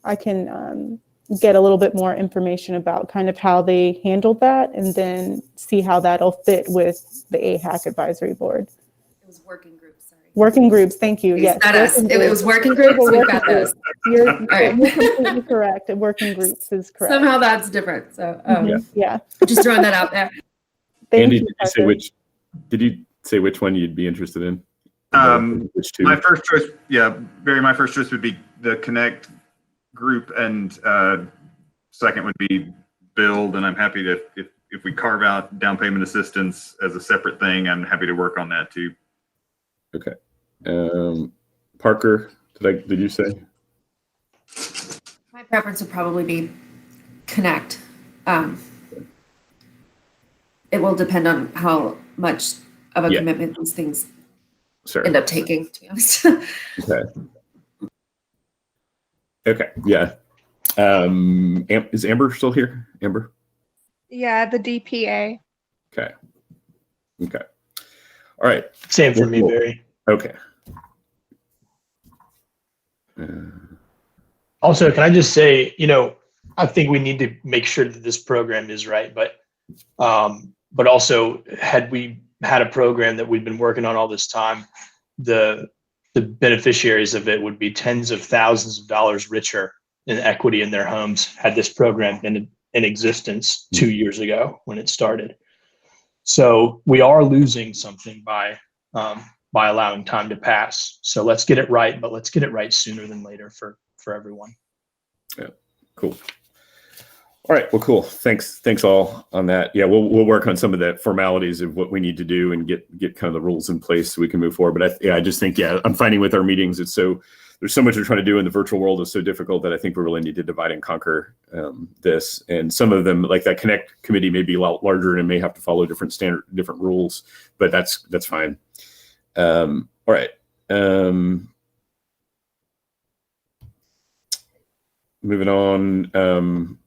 I can get a little bit more information about kind of how they handled that and then see how that'll fit with the AHAC advisory board. It was working groups, sorry. Working groups, thank you. Yes. Not us. It was working groups. We've got those. You're right. completely correct. Working groups is correct. Somehow that's different. So yeah. Just throwing that out there. Andy, did you say which one you'd be interested in? Which two? My first choice, Barry, my first choice would be the Connect group, and second would be Build. And I'm happy to, if we carve out down payment assistance as a separate thing, I'm happy to work on that too. Okay. Parker, did you say? My preference would probably be Connect. It will depend on how much of a commitment these things end up taking, to be honest. Okay. Yeah. Is Amber still here? Amber? Yeah, the DPA. Okay. All right. Same for me, Barry. Okay. Also, can I just say, I think we need to make sure that this program is right, but also, had we had a program that we've been working on all this time, the beneficiaries of it would be tens of thousands of dollars richer in equity in their homes had this program been in existence 2 years ago when it started. So we are losing something by allowing time to pass. So let's get it right, but let's get it right sooner than later for everyone. Yeah, cool. All right, well, cool. Thanks all on that. Yeah, we'll work on some of the formalities of what we need to do and get kind of the rules in place so we can move forward. But I just think, I'm finding with our meetings, there's so much we're trying to do, and the virtual world is so difficult that I think we really need to divide and conquer this. And some of them, like that Connect committee, may be a lot larger and may have to follow different rules, but that's fine. All right. Moving on.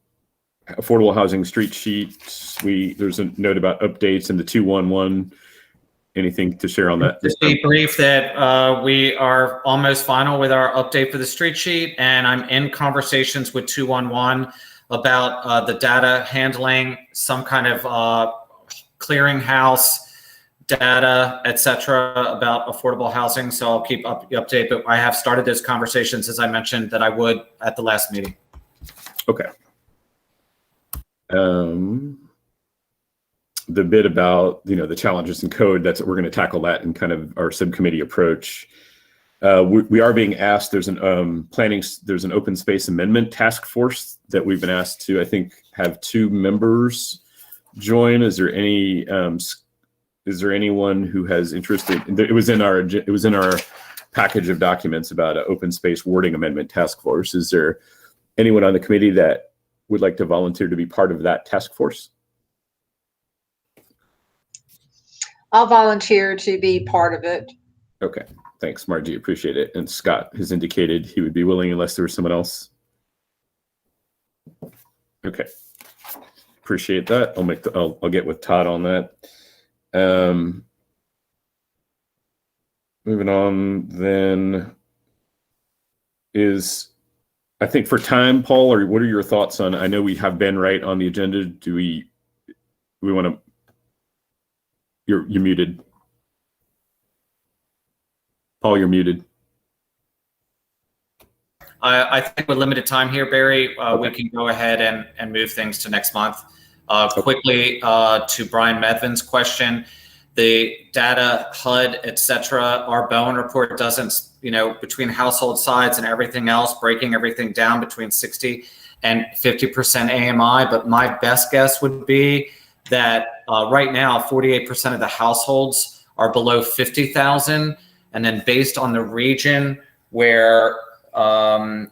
Affordable housing street sheet. There's a note about updates in the 211. Anything to share on that? Just be brief that we are almost final with our update for the street sheet, and I'm in conversations with 211 about the data handling, some kind of clearinghouse data, etc., about affordable housing. So I'll keep up the update, but I have started those conversations, as I mentioned, that I would at the last meeting. Okay. The bit about the challenges in code, we're going to tackle that in kind of our subcommittee approach. We are being asked. There's an open space amendment task force that we've been asked to, I think, have 2 members join. Is there anyone who has interest? It was in our package of documents about an open space wording amendment task force. Is there anyone on the committee that would like to volunteer to be part of that task force? I'll volunteer to be part of it. Okay, thanks, Margie, appreciate it. And Scott has indicated he would be willing unless there was someone else. Okay, Appreciate that. I'll get with Todd on that. Moving on then is, I think for time, Paul, or what are your thoughts on, I know we have Ben Wright on the agenda. Do we want to, you're muted. Paul, you're muted. I think with limited time here, Barry, we can go ahead and move things to next month. Quickly to Brian Medvin's question, the data, HUD, et cetera, our Bowen report doesn't, between household size and everything else, breaking everything down between 60 and 50% AMI. But my best guess would be that right now, 48% of the households are below 50,000. And then based on the region where about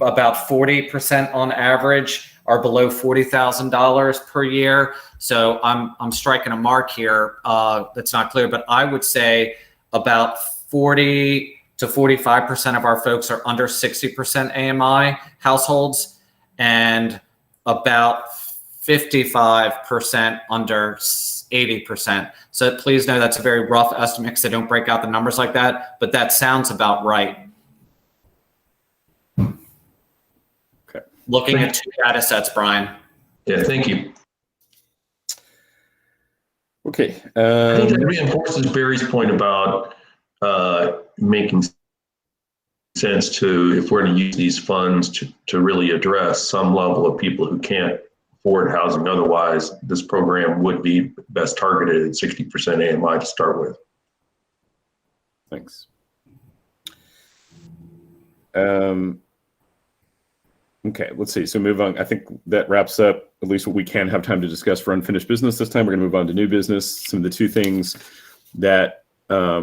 40% on average are below $40,000 per year. So I'm striking a mark here that's not clear, but I would say about 40 to 45% of our folks are under 60% AMI households, and about 55% under 80%. So please know that's a very rough estimate because they don't break out the numbers like that, but that sounds about right. Okay. Looking at 2 data sets, Brian. Yeah, thank you. Okay. I think that reinforces Barry's point about making sense to, if we're going to use these funds to really address some level of people who can't afford housing otherwise, this program would be best targeted at 60% AMI to start with. Thanks. Okay, let's see. So move on. I think that wraps up at least what we can have time to discuss for unfinished business this time. We're going to move on to new business. Some of the 2 things that I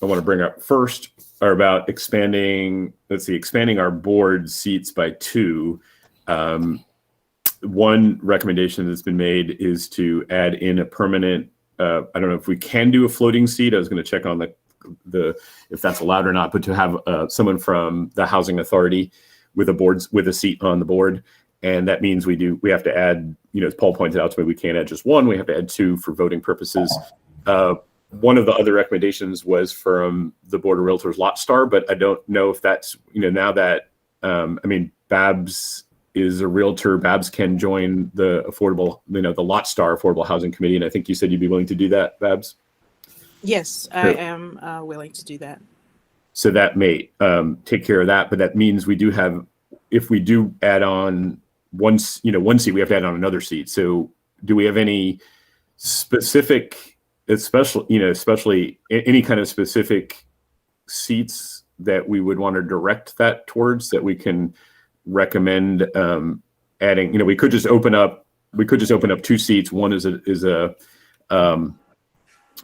want to bring up first are about expanding our board seats by 2. One recommendation that's been made is to add in a permanent, I don't know if we can do a floating seat. I was going to check on the if that's allowed or not, but to have someone from the Housing Authority with a seat on the board. And that means we have to add, as Paul pointed out to me, we can't add just 1, we have to add 2 for voting purposes. One of the other recommendations was from the Board of Realtors Lot Star, but I don't know if that's, now that, Babs is a realtor, Babs can join the the Lot Star Affordable Housing Committee. And I think you said you'd be willing to do that, Babs? Yes, I am willing to do that. So that may take care of that, but that means we do have, if we do add on one seat, we have to add on another seat. So do we have any specific, especially any kind of specific seats that we would want to direct that towards, that we can recommend adding? We could just open up 2 seats. One is a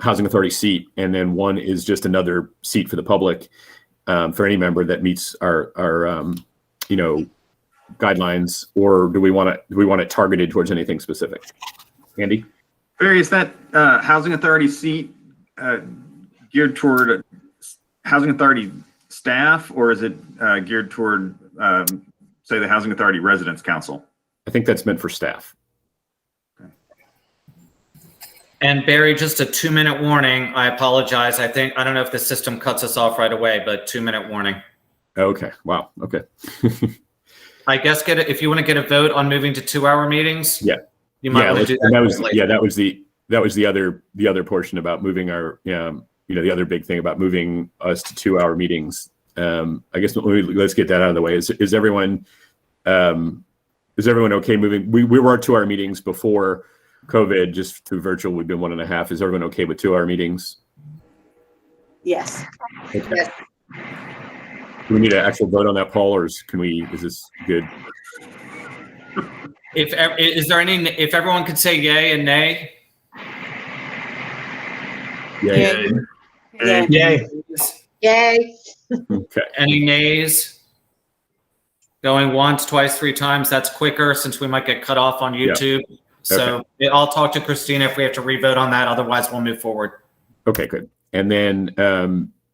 Housing Authority seat, and then one is just another seat for the public, for any member that meets our guidelines. Or do we want it targeted towards anything specific? Andy? Barry, is that Housing Authority seat geared toward Housing Authority staff, or is it geared toward, say, the Housing Authority Residents Council? I think that's meant for staff. And Barry, just a 2-minute warning. I apologize. I don't know if the system cuts us off right away, but 2-minute warning. Okay. Wow. Okay. I guess if you want to get a vote on moving to 2-hour meetings. Yeah. You might want to do that. That was the other portion about moving our, the other big thing about moving us to 2-hour meetings. I guess let's get that out of the way. Is everyone okay moving? We were at 2-hour meetings before COVID, just through virtual. We've been 1.5. Is everyone okay with 2-hour meetings? Yes. Okay. Yes. Do we need an actual vote on that, Paul, or is this good? If everyone could say yay and nay. Yay. Yay. Yay. Yay. Okay. Any nays? Going once, twice, 3 times. That's quicker since we might get cut off on YouTube. Yeah. So I'll talk to Christina if we have to revote on that. Otherwise, we'll move forward. Okay, good. And then,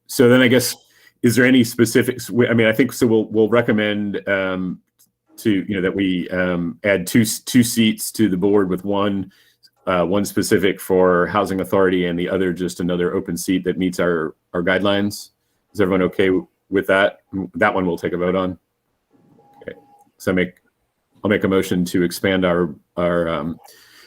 so then I guess, is there any specifics? I think so. We'll recommend to, you know, that we add two seats to the board with one specific for housing authority and the other just another open seat that meets our guidelines. Is everyone okay with that? That one we'll take a vote on. Okay, so I'll make a motion to expand our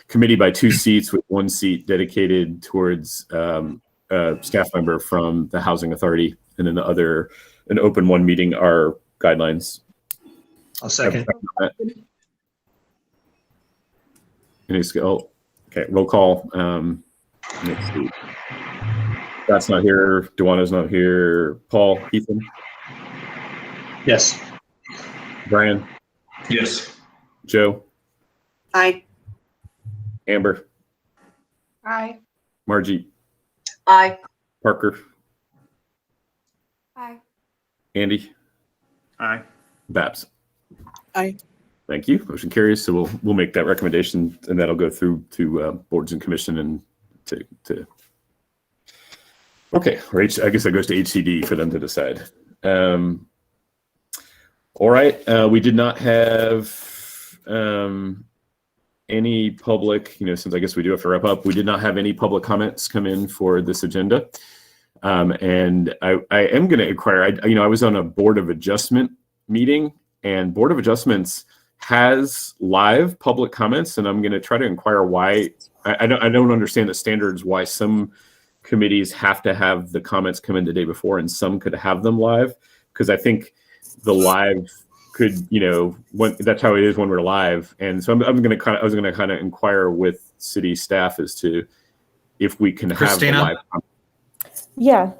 committee by 2 seats with 1 seat dedicated towards a staff member from the housing authority, and then the other, an open one meeting our guidelines. I'll second. Any skill? Okay, roll call. Let's see. Scott's not here. Duana's not here. Paul, Ethan, Yes. Brian, Yes. Joe, Aye. Amber, Aye. Margie, Aye. Parker, Aye. Andy, Aye. Babs. Aye. Thank you. Motion carries. So we'll make that recommendation, and that'll go through to boards and commission and to. Okay, or I guess that goes to HCD for them to decide. All right, we did not have any public, since I guess we do have to wrap up, we did not have any public comments come in for this agenda. And I am going to inquire, I was on a Board of Adjustment meeting, and Board of Adjustments has live public comments, and I'm going to try to inquire why. I don't understand the standards why some committees have to have the comments come in the day before and some could have them live, because I think the live could, that's how it is when we're live. And so I was going to kind of inquire with city staff as to if we can Christina? have the live comments. Yeah,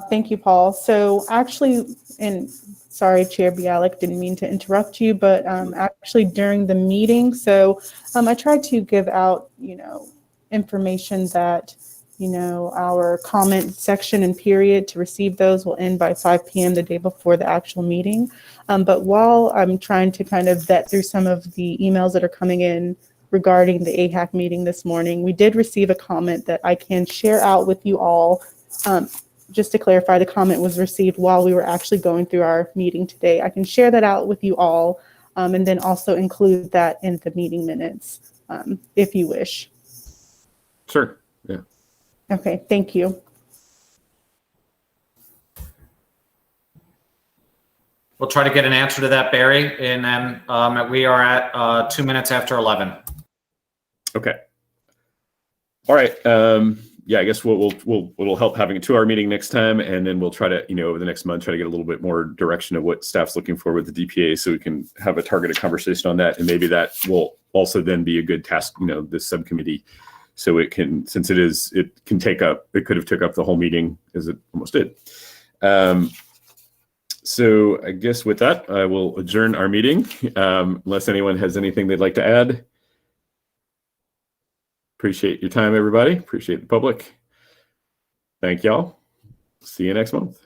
thank you, Paul. So actually, and sorry, Chair Bialik, didn't mean to interrupt you, but actually during the meeting, so I tried to give out, information that, our comment section and period to receive those will end by 5 p.m. the day before the actual meeting. But while I'm trying to kind of vet through some of the emails that are coming in regarding the AHAC meeting this morning, we did receive a comment that I can share out with you all. Just to clarify, the comment was received while we were actually going through our meeting today. I can share that out with you all, and then also include that in the meeting minutes, if you wish. Sure. Yeah. Okay, thank you. We'll try to get an answer to that, Barry, and then we are at 2 minutes after 11. Okay. All right. Yeah, I guess we'll help having a 2-hour meeting next time, and then we'll try to, over the next month, try to get a little bit more direction of what staff's looking for with the DPA, so we can have a targeted conversation on that, and maybe that will also then be a good task, this subcommittee, so it can, since it could have took up the whole meeting as it almost did. So I guess with that, I will adjourn our meeting, unless anyone has anything they'd like to add. Appreciate your time, everybody. Appreciate the public. Thank y'all. See you next month.